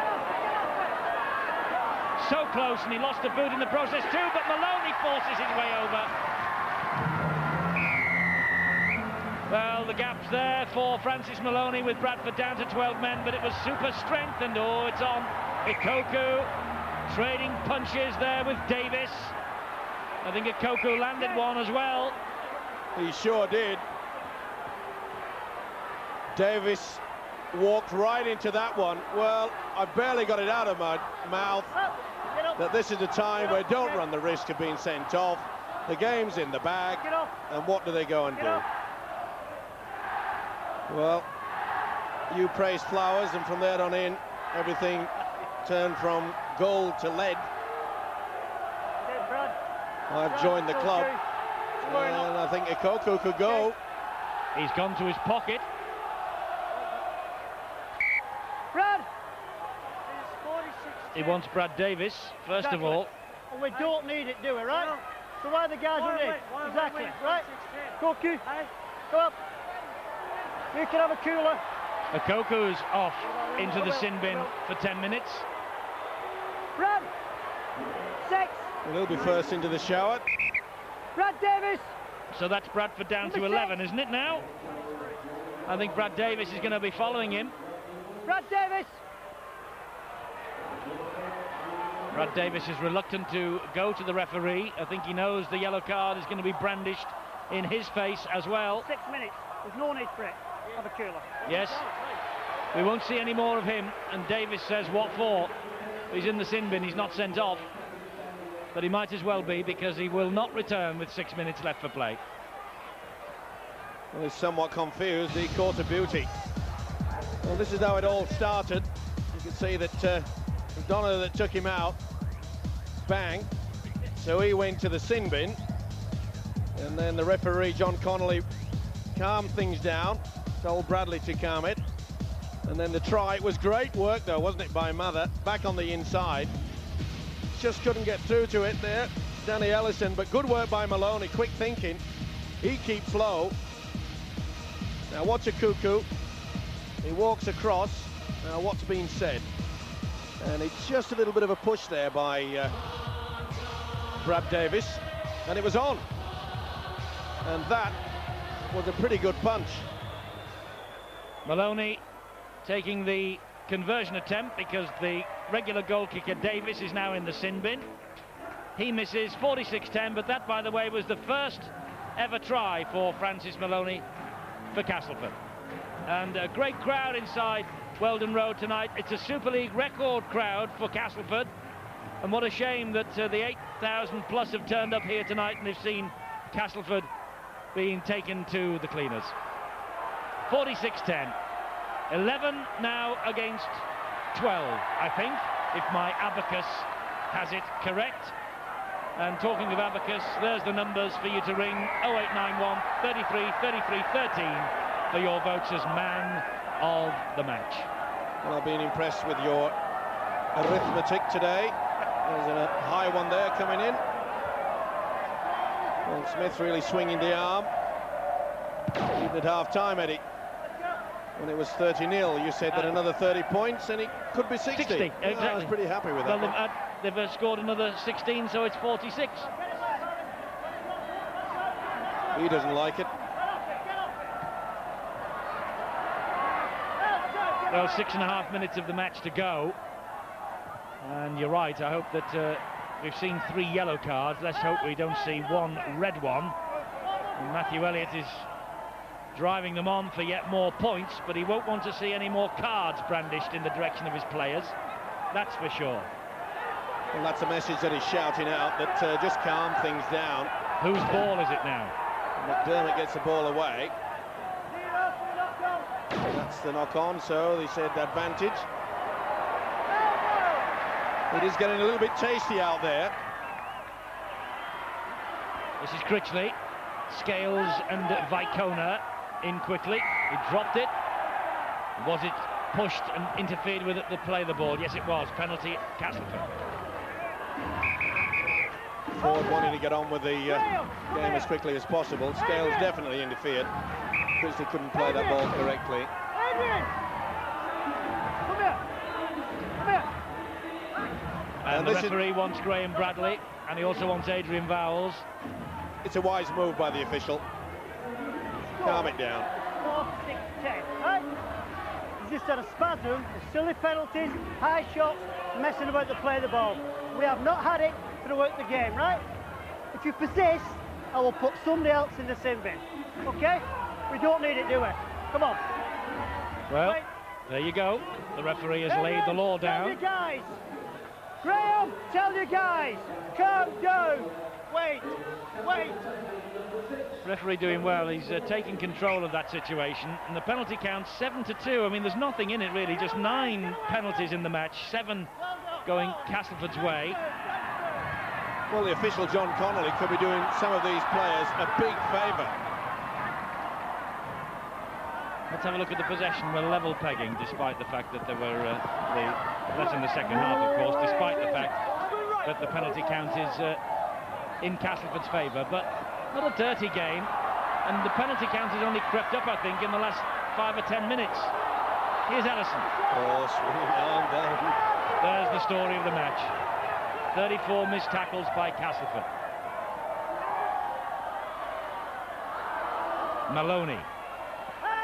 S1: So close, and he lost a boot in the process too, but Maloney forces his way over. Well, the gap's there for Francis Maloney with Bradford down to 12 men, but it was super strength, and oh, it's on. Ikoku trading punches there with Davis. I think Ikoku landed one as well.
S11: He sure did. Davis walked right into that one. Well, I barely got it out of my mouth that this is a time where don't run the risk of being sent off. The game's in the bag, and what do they go and do? Well, you praised Flowers, and from there on in, everything turned from gold to lead. I've joined the club, and I think Ikoku could go.
S1: He's gone to his pocket.
S13: Brad!
S1: He wants Brad Davis, first of all.
S13: And we don't need it, do we, right? So why are the guys running? Exactly, right? Koku, go up. You can have a cooler.
S1: Ikoku's off into the sin bin for 10 minutes.
S13: Brad! 6.
S11: Well, he'll be first into the shower.
S13: Brad Davis!
S1: So that's Bradford down to 11, isn't it now? I think Brad Davis is going to be following him.
S13: Brad Davis!
S1: Brad Davis is reluctant to go to the referee. I think he knows the yellow card is going to be brandished in his face as well.
S13: 6 minutes. There's no need for it. Have a cooler.
S1: Yes. We won't see any more of him. And Davis says, what for? He's in the sin bin, he's not sent off. But he might as well be, because he will not return with 6 minutes left for play.
S11: Well, he's somewhat confused. He caught a beauty. Well, this is how it all started. You can see that McDonough that took him out. Bang. So he went to the sin bin. And then the referee, John Connolly, calmed things down. Told Bradley to calm it. And then the try. It was great work, though, wasn't it, by Mather? Back on the inside. Just couldn't get through to it there, Danny Ellison. But good work by Maloney. Quick thinking. He keeps low. Now, watch a cuckoo. He walks across. Now, what's been said? And it's just a little bit of a push there by Brad Davis. And it was on. And that was a pretty good punch.
S1: Maloney taking the conversion attempt, because the regular goal kicker Davis is now in the sin bin. He misses, 46-10, but that, by the way, was the first ever try for Francis Maloney for Castleford. And a great crowd inside Weldon Road tonight. It's a Super League record crowd for Castleford, and what a shame that the 8,000 plus have turned up here tonight and they've seen Castleford being taken to the cleaners. 46-10. 11 now against 12, I think, if my abacus has it correct. And talking of abacus, there's the numbers for you to ring: 0891 33 33 13 for your votes as man of the match.
S11: Well, I've been impressed with your arithmetic today. There's a high one there coming in. Well, Smith really swinging the arm. Even at half-time, Eddie, when it was 30-0, you said that another 30 points and it could be 60.
S1: 60, exactly.
S11: I was pretty happy with that.
S1: Well, they've scored another 16, so it's 46.
S11: He doesn't like it.
S1: Well, 6.5 minutes of the match to go. And you're right, I hope that we've seen 3 yellow cards. Let's hope we don't see 1 red one. And Matthew Elliott is driving them on for yet more points, but he won't want to see any more cards brandished in the direction of his players. That's for sure.
S11: Well, that's a message that he's shouting out, that just calm things down.
S1: Whose ball is it now?
S11: McDermott gets the ball away. That's the knock-on, so they said advantage. It is getting a little bit tasty out there.
S1: This is Critchley. Scales and Vicona in quickly. He dropped it. Was it pushed and interfered with at the play of the ball? Yes, it was. Penalty, Castleford.
S11: Ford wanting to get on with the game as quickly as possible. Scales definitely interfered. Christie couldn't play that ball correctly.
S1: And the referee wants Graham Bradley, and he also wants Adrian Vowles.
S11: It's a wise move by the official. Calm it down.
S13: 4, 6, 10, right? He's just had a spasm, silly penalties, high shots, messing about the play of the ball. We have not had it throughout the game, right? If you persist, I will put somebody else in the sin bin. Okay? We don't need it, do we? Come on.
S1: Well, there you go. The referee has laid the law down.
S13: Tell your guys. Graham, tell your guys. Calm down. Wait.
S1: Referee doing well. He's taking control of that situation, and the penalty count's 7-2. I mean, there's nothing in it really. Just 9 penalties in the match, 7 going Castleford's way.
S11: Well, the official John Connolly could be doing some of these players a big favour.
S1: Let's have a look at the possession. We're level pegging, despite the fact that there were that's in the second half, of course, despite the fact that the penalty count is in Castleford's favour, but not a dirty game, and the penalty count has only crept up, I think, in the last 5 or 10 minutes. Here's Ellison.
S11: Oh, swinging down.
S1: There's the story of the match. 34 missed tackles by Castleford. Maloney.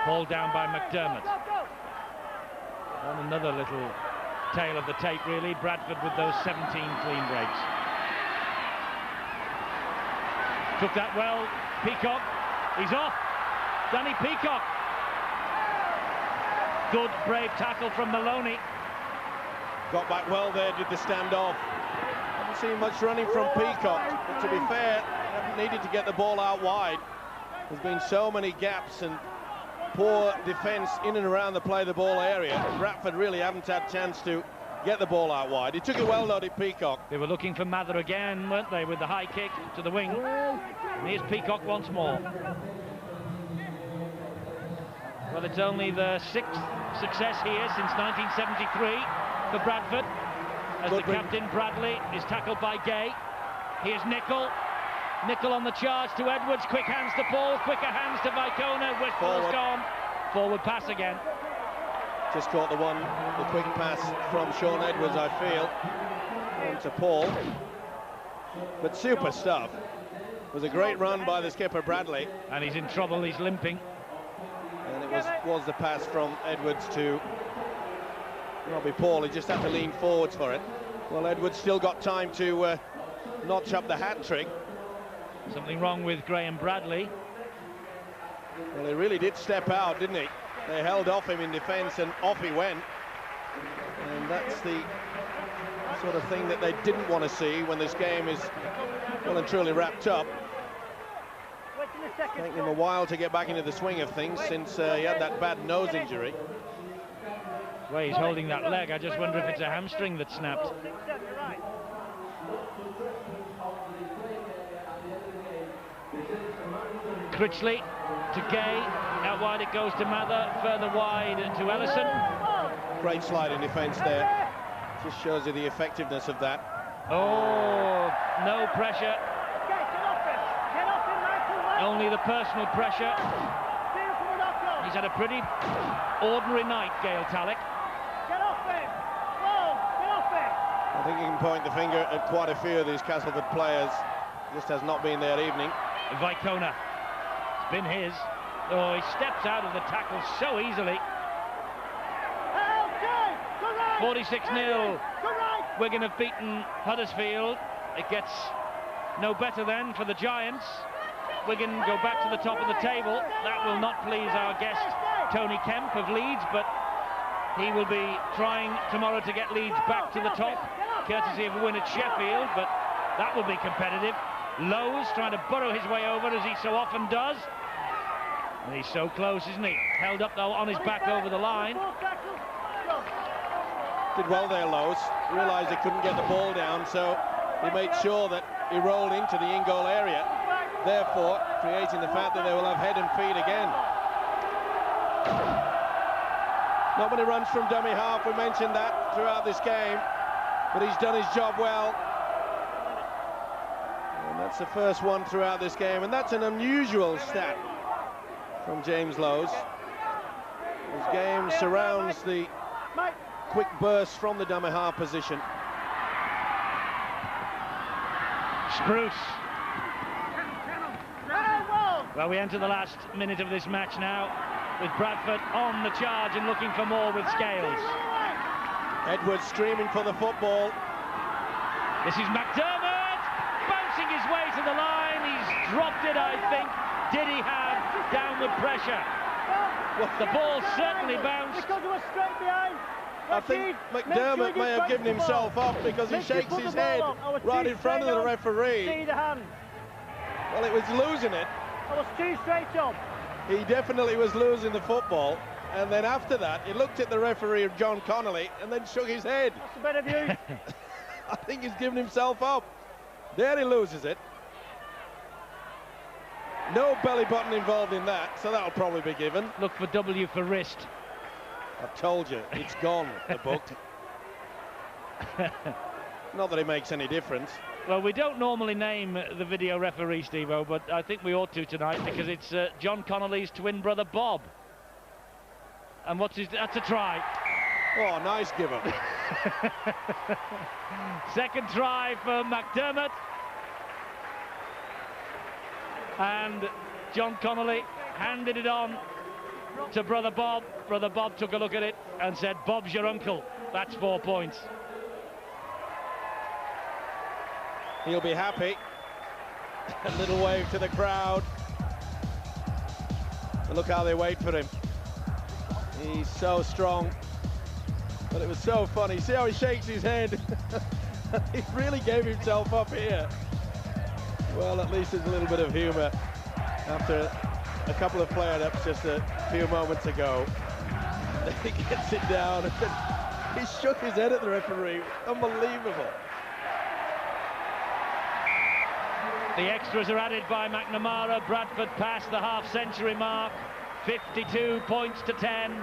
S1: Pulled down by McDermott. And another little tale of the tape, really. Bradford with those 17 clean breaks. Took that well. Peacock. He's off. Danny Peacock. Good, brave tackle from Maloney.
S11: Got back well there, did the standoff. Haven't seen much running from Peacock, but to be fair, they haven't needed to get the ball out wide. There's been so many gaps and poor defence in and around the play-the-ball area. Bradford really haven't had a chance to get the ball out wide. He took it well, though, did Peacock.
S1: They were looking for Mather again, weren't they, with the high kick to the wing. And here's Peacock once more. Well, it's only the 6th success here since 1973 for Bradford, as the captain, Bradley, is tackled by Gay. Here's Nicol. Nicol on the charge to Edwards. Quick hands to Paul, quicker hands to Vicona. Westfall's gone. Forward pass again.
S11: Just caught the quick pass from Sean Edwards, I feel, on to Paul. But super stuff. It was a great run by the skipper, Bradley.
S1: And he's in trouble, he's limping.
S11: And it was the pass from Edwards to Robbie Paul. He just had to lean forwards for it. Well, Edwards still got time to notch up the hat-trick.
S1: Something wrong with Graham Bradley.
S11: Well, he really did step out, didn't he? They held off him in defence and off he went. And that's the sort of thing that they didn't want to see when this game is well and truly wrapped up. Taking him a while to get back into the swing of things since he had that bad nose injury.
S1: Well, he's holding that leg. I just wonder if it's a hamstring that snapped. Critchley to Gay. Out wide it goes to Mather. Further wide to Ellison.
S11: Great slide in defence there. Just shows you the effectiveness of that.
S1: Oh, no pressure. Only the personal pressure. He's had a pretty ordinary night, Gail Tallick.
S11: I think you can point the finger at quite a few of these Castleford players. Just has not been their evening.
S1: Vicona. It's been his. Oh, he steps out of the tackle so easily. 46-0. Wigan have beaten Huddersfield. It gets no better then for the Giants. Wigan go back to the top of the table. That will not please our guest Tony Kemp of Leeds, but he will be trying tomorrow to get Leeds back to the top, courtesy of a win at Sheffield, but that will be competitive. Lowe's trying to burrow his way over, as he so often does. And he's so close, isn't he? Held up, though, on his back over the line.
S11: Did well there, Lowe's. Realised he couldn't get the ball down, so he made sure that he rolled into the in-goal area, therefore creating the fact that they will have head and feet again. Not many runs from dummy half, we mentioned that throughout this game, but he's done his job well. And that's the first one throughout this game, and that's an unusual stat from James Lowe's. His game surrounds the quick burst from the dummy half position.
S1: Spruce. Well, we enter the last minute of this match now, with Bradford on the charge and looking for more with Scales.
S11: Edwards streaming for the football.
S1: This is McDermott, bouncing his way to the line. He's dropped it, I think. Did he have downward pressure? The ball certainly bounced.
S13: Because it was straight behind.
S11: I think McDermott may have given himself up because he shakes his head right in front of the referee. Well, it was losing it.
S13: I was too straight on.
S11: He definitely was losing the football, and then after that he looked at the referee, John Connolly, and then shook his head.
S13: That's a better view.
S11: I think he's given himself up. There he loses it. No belly button involved in that, so that'll probably be given.
S1: Look for W for wrist.
S11: I told you, it's gone, the book. Not that it makes any difference.
S1: Well, we don't normally name the video referee, Steve-O, but I think we ought to tonight, because it's John Connolly's twin brother, Bob. And what's his... That's a try.
S11: Oh, nice give up.
S1: Second try for McDermott. And John Connolly handed it on to brother Bob. Brother Bob took a look at it and said, "Bob's your uncle." That's 4 points.
S11: He'll be happy. A little wave to the crowd. And look how they wait for him. He's so strong. But it was so funny. See how he shakes his head? He really gave himself up here. Well, at least there's a little bit of humour after a couple of play-ups just a few moments ago. He gets it down and he shook his head at the referee. Unbelievable.
S1: The extras are added by McNamara. Bradford passed the half-century mark, 52 points to 10.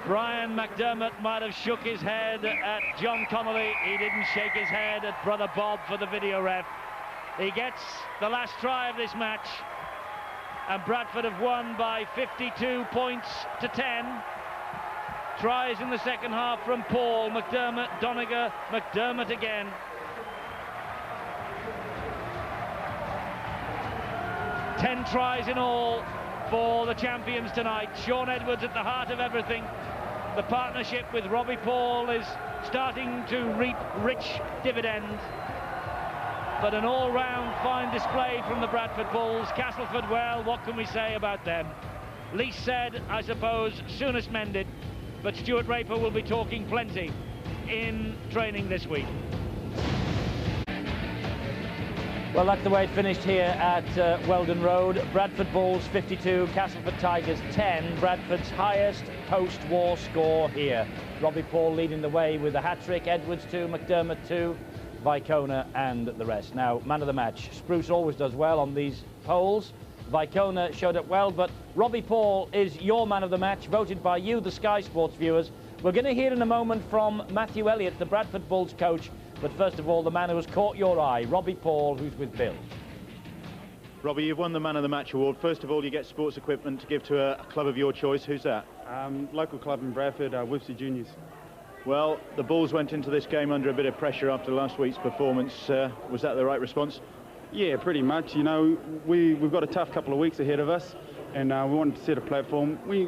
S1: Brian McDermott might have shook his head at John Connolly. He didn't shake his head at Brother Bob for the video ref. He gets the last try of this match, and Bradford have won by 52 points to 10. Tries in the second half from Paul, McDermott, Doniger, McDermott again. Ten tries in all for the champions tonight. Sean Edwards at the heart of everything. The partnership with Robbie Paul is starting to reap rich dividends. But an all-round fine display from the Bradford Bulls. Castleford, well, what can we say about them? Least said, I suppose, soonest mended. But Stuart Raper will be talking plenty in training this week. Well, that's the way it finished here at Weldon Road. Bradford Bulls 52, Castleford Tigers 10. Bradford's highest post-war score here. Robbie Paul leading the way with a hat-trick. Edwards 2, McDermott 2, Vicona and the rest. Now, man of the match. Spruce always does well on these polls. Vicona showed up well, but Robbie Paul is your man of the match, voted by you, the Sky Sports viewers. We're going to hear in a moment from Matthew Elliott, the Bradford Bulls coach. But first of all, the man who has caught your eye, Robbie Paul, who's with Bill.
S9: Robbie, you've won the Man of the Match award. First of all, you get sports equipment to give to a club of your choice. Who's that?
S14: Local club in Bradford, Whipsy Juniors.
S9: Well, the Bulls went into this game under a bit of pressure after last week's performance. Was that the right response?
S14: Yeah, pretty much. You know, we've got a tough couple of weeks ahead of us, and we wanted to set a platform. We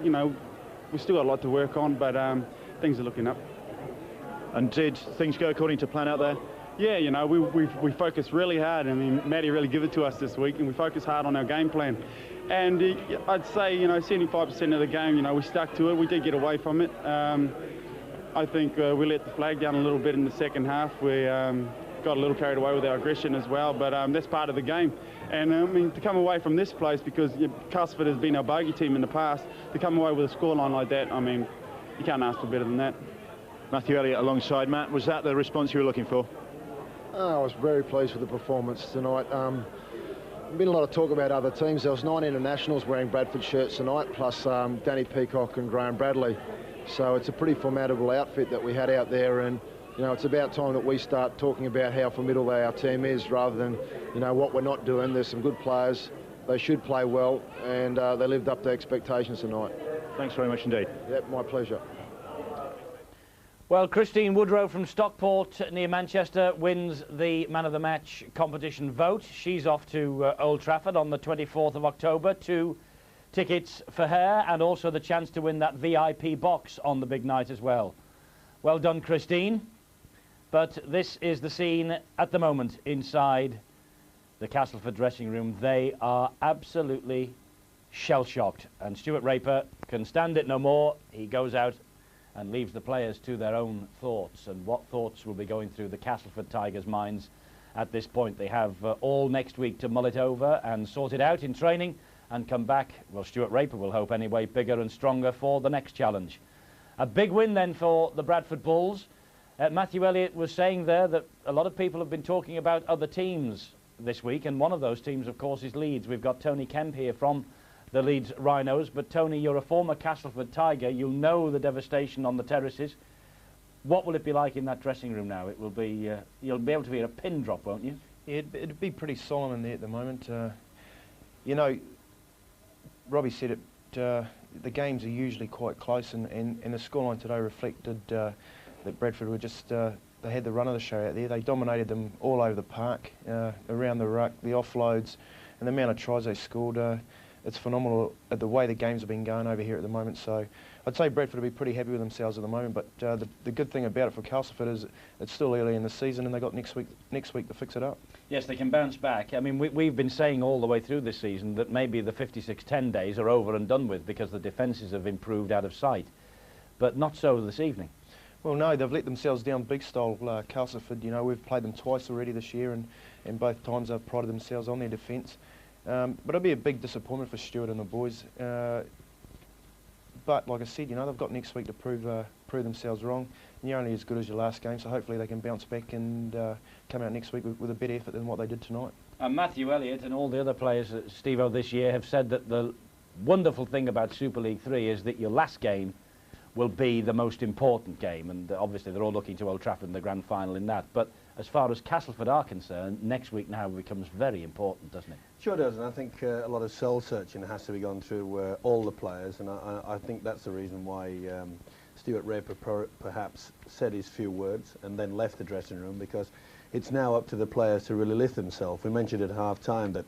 S14: still got a lot to work on, but things are looking up.
S9: And did things go according to plan out there?
S14: Yeah, you know, we focused really hard. I mean, Matty really gave it to us this week, and we focused hard on our game plan. And I'd say, 75% of the game, we stuck to it. We did get away from it. I think we let the flag down a little bit in the second half. We got a little carried away with our aggression as well, but that's part of the game. And I mean, to come away from this place, because Castleford has been our bogey team in the past, to come away with a scoreline like that, I mean, you can't ask for better than that.
S9: Matthew Elliott alongside Matt. Was that the response you were looking for?
S3: I was very pleased with the performance tonight. There's been a lot of talk about other teams. There was 9 internationals wearing Bradford shirts tonight, plus Danny Peacock and Graham Bradley. So it's a pretty formidable outfit that we had out there, and it's about time that we start talking about how formidable our team is, rather than what we're not doing. There's some good players. They should play well, and they lived up to expectations tonight.
S9: Thanks very much indeed.
S3: Yep, my pleasure.
S1: Well, Christine Woodrow from Stockport near Manchester wins the Man of the Match competition vote. She's off to Old Trafford on the 24th of October. 2 tickets for her, and also the chance to win that VIP box on the big night as well. Well done, Christine. But this is the scene at the moment inside the Castleford dressing room. They are absolutely shell-shocked, and Stuart Raper can stand it no more. He goes out and leaves the players to their own thoughts, and what thoughts will be going through the Castleford Tigers' minds at this point. They have all next week to mull it over and sort it out in training and come back, well, Stuart Raper will hope anyway, bigger and stronger for the next challenge. A big win then for the Bradford Bulls. Matthew Elliott was saying there that a lot of people have been talking about other teams this week, and one of those teams, of course, is Leeds. We've got Tony Kemp here from the Leeds Rhinos, but Tony, you're a former Castleford Tiger. You'll know the devastation on the terraces. What will it be like in that dressing room now? It will be, you'll be able to hear a pin drop, won't you?
S15: Yeah, it'd be pretty solemn in there at the moment. Robbie said it, the games are usually quite close, and the scoreline today reflected that Bradford were just, they had the run of the show out there. They dominated them all over the park, around the ruck, the offloads, and the amount of tries they scored. It's phenomenal the way the games have been going over here at the moment. So I'd say Bradford will be pretty happy with themselves at the moment. But the good thing about it for Castleford is it's still early in the season, and they've got next week to fix it up.
S1: Yes, they can bounce back. I mean, we've been saying all the way through this season that maybe the 56-10 days are over and done with because the defences have improved out of sight. but not so this evening.
S15: Well, no, they've let themselves down big style. Castleford, you know, we've played them twice already this year, and both times they've prided themselves on their defence. But it'll be a big disappointment for Stuart and the boys. But like I said, you know, they've got next week to prove themselves wrong. And you're only as good as your last game, so hopefully they can bounce back and come out next week with a better effort than what they did tonight.
S1: And Matthew Elliott and all the other players, Steve-O, this year have said that the wonderful thing about Super League 3 is that your last game will be the most important game, and obviously they're all looking to Old Trafford in the grand final in that. But as far as Castleford are concerned, next week now becomes very important, doesn't it?
S16: Sure does, and I think a lot of soul searching has to be gone through all the players, and I think that's the reason why Stuart Raper perhaps said his few words and then left the dressing room, because it's now up to the players to really lift themselves. We mentioned at half-time that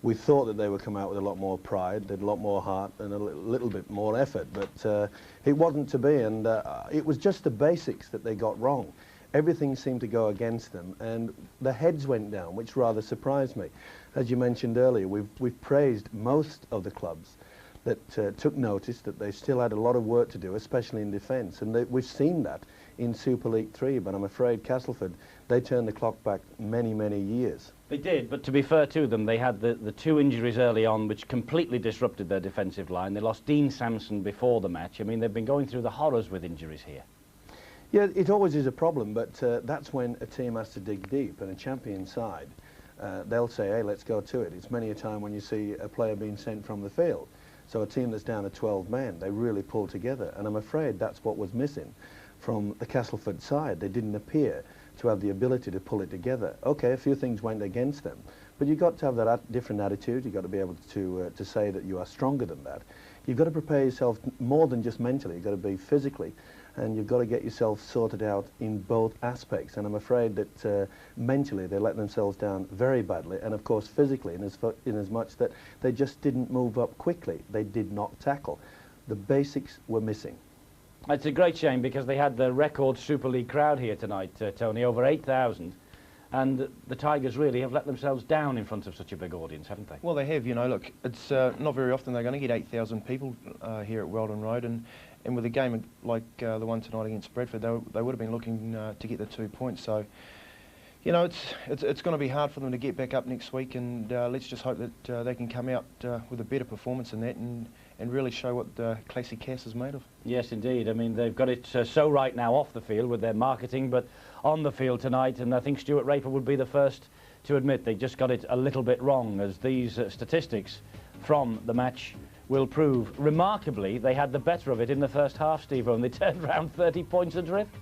S16: we thought that they would come out with a lot more pride, they'd a lot more heart and a little bit more effort, but it wasn't to be, and it was just the basics that they got wrong. Everything seemed to go against them, and the heads went down, which rather surprised me. As you mentioned earlier, we've praised most of the clubs that took notice that they still had a lot of work to do, especially in defence, and we've seen that in Super League 3, but I'm afraid Castleford, they turned the clock back many, many years.
S1: They did, but to be fair to them, they had the two injuries early on which completely disrupted their defensive line. They lost Dean Sampson before the match. I mean, they've been going through the horrors with injuries here.
S16: Yeah, it always is a problem, but that's when a team has to dig deep, and a champion side, they'll say, hey, let's go to it. It's many a time when you see a player being sent from the field. So a team that's down to 12 men, they really pull together, and I'm afraid that's what was missing from the Castleford side. They didn't appear to have the ability to pull it together. Okay, a few things went against them, but you've got to have that different attitude. You've got to be able to say that you are stronger than that. You've got to prepare yourself more than just mentally. You've got to be physically, and you've got to get yourself sorted out in both aspects. And I'm afraid that mentally they let themselves down very badly, and of course physically, in as much that they just didn't move up quickly. They did not tackle. The basics were missing.
S1: It's a great shame, because they had the record Super League crowd here tonight, Tony, over 8,000, and the Tigers really have let themselves down in front of such a big audience, haven't they?
S15: Well, they have. You know, look, it's not very often they're going to get 8,000 people here at Weldon Road, and with a game like the one tonight against Bradford, they would have been looking to get the 2 points. So, you know, it's going to be hard for them to get back up next week, and let's just hope that they can come out with a better performance than that, and really show what Classy Cass is made of.
S1: Yes, indeed. I mean, they've got it so right now off the field with their marketing, but on the field tonight, and I think Stuart Raper would be the first to admit they just got it a little bit wrong, as these statistics from the match will prove. Remarkably, they had the better of it in the first half, Steve-O, and they turned around 30 points adrift.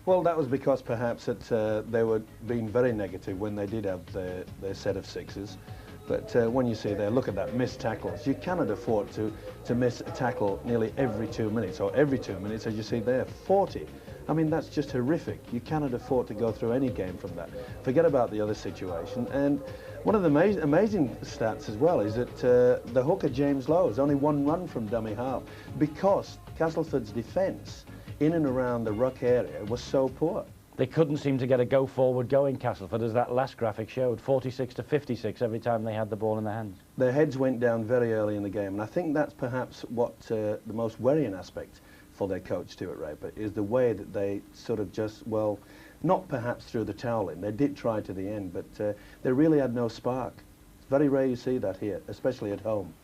S16: Well, that was because perhaps they were being very negative when they did have their set of sixes. But when you see there, look at that, missed tackles. You cannot afford to miss a tackle nearly every 2 minutes, or every 2 minutes, as you see there, 40. I mean, that's just horrific. You cannot afford to go through any game from that. Forget about the other situation. And one of the amazing stats as well is that the hooker, James Lowe, has only one run from dummy half, because Castleford's defence in and around the ruck area was so poor.
S1: They couldn't seem to get a go-forward going, Castleford, as that last graphic showed, 46 to 56 every time they had the ball in their hands.
S16: Their heads went down very early in the game, and I think that's perhaps what the most worrying aspect for their coach, Stuart Raper, is the way that they sort of just, well, not perhaps threw the towel in. They did try to the end, but they really had no spark. It's very rare you see that here, especially at home.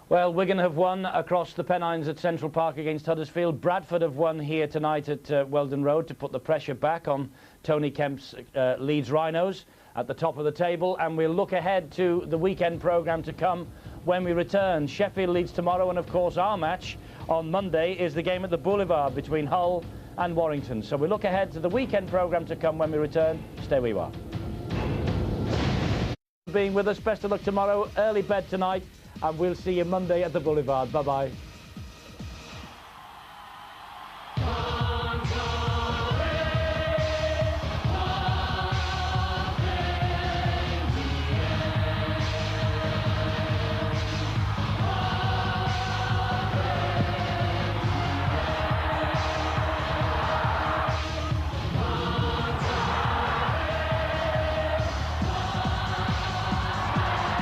S1: Well, Wigan have won across the Pennines at Central Park against Huddersfield. Bradford have won here tonight at Weldon Road to put the pressure back on Tony Kemp's Leeds Rhinos at the top of the table. And we'll look ahead to the weekend programme to come when we return. Sheffield Leeds tomorrow, and of course our match on Monday is the game at the Boulevard between Hull and Warrington. So we look ahead to the weekend programme to come when we return. Stay where you are. Being with us, best of luck tomorrow, early bed tonight. And we'll see you Monday at the Boulevard. Bye-bye.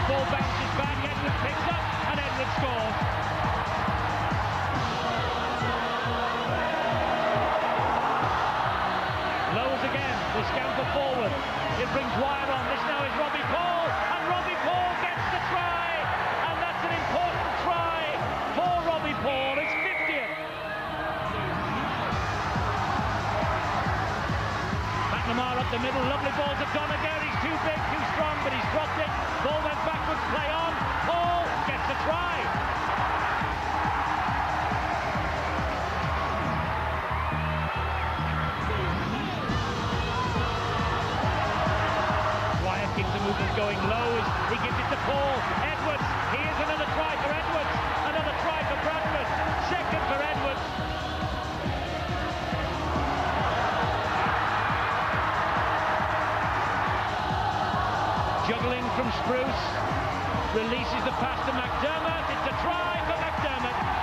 S1: Ball bounces back, Edward picks up, and Edward scores. Up the middle, lovely ball to Gallagher. He's too big, too strong, but he's dropped it. Ball went backwards, play on. Paul gets the try. Wyatt keeps the movement going low as he gives it to Paul. Edwards, here's another try for Edwards. Another try for Bradford. Second for Edwards. Juggling from Spruce, releases the pass to McDermott. It's a try for McDermott.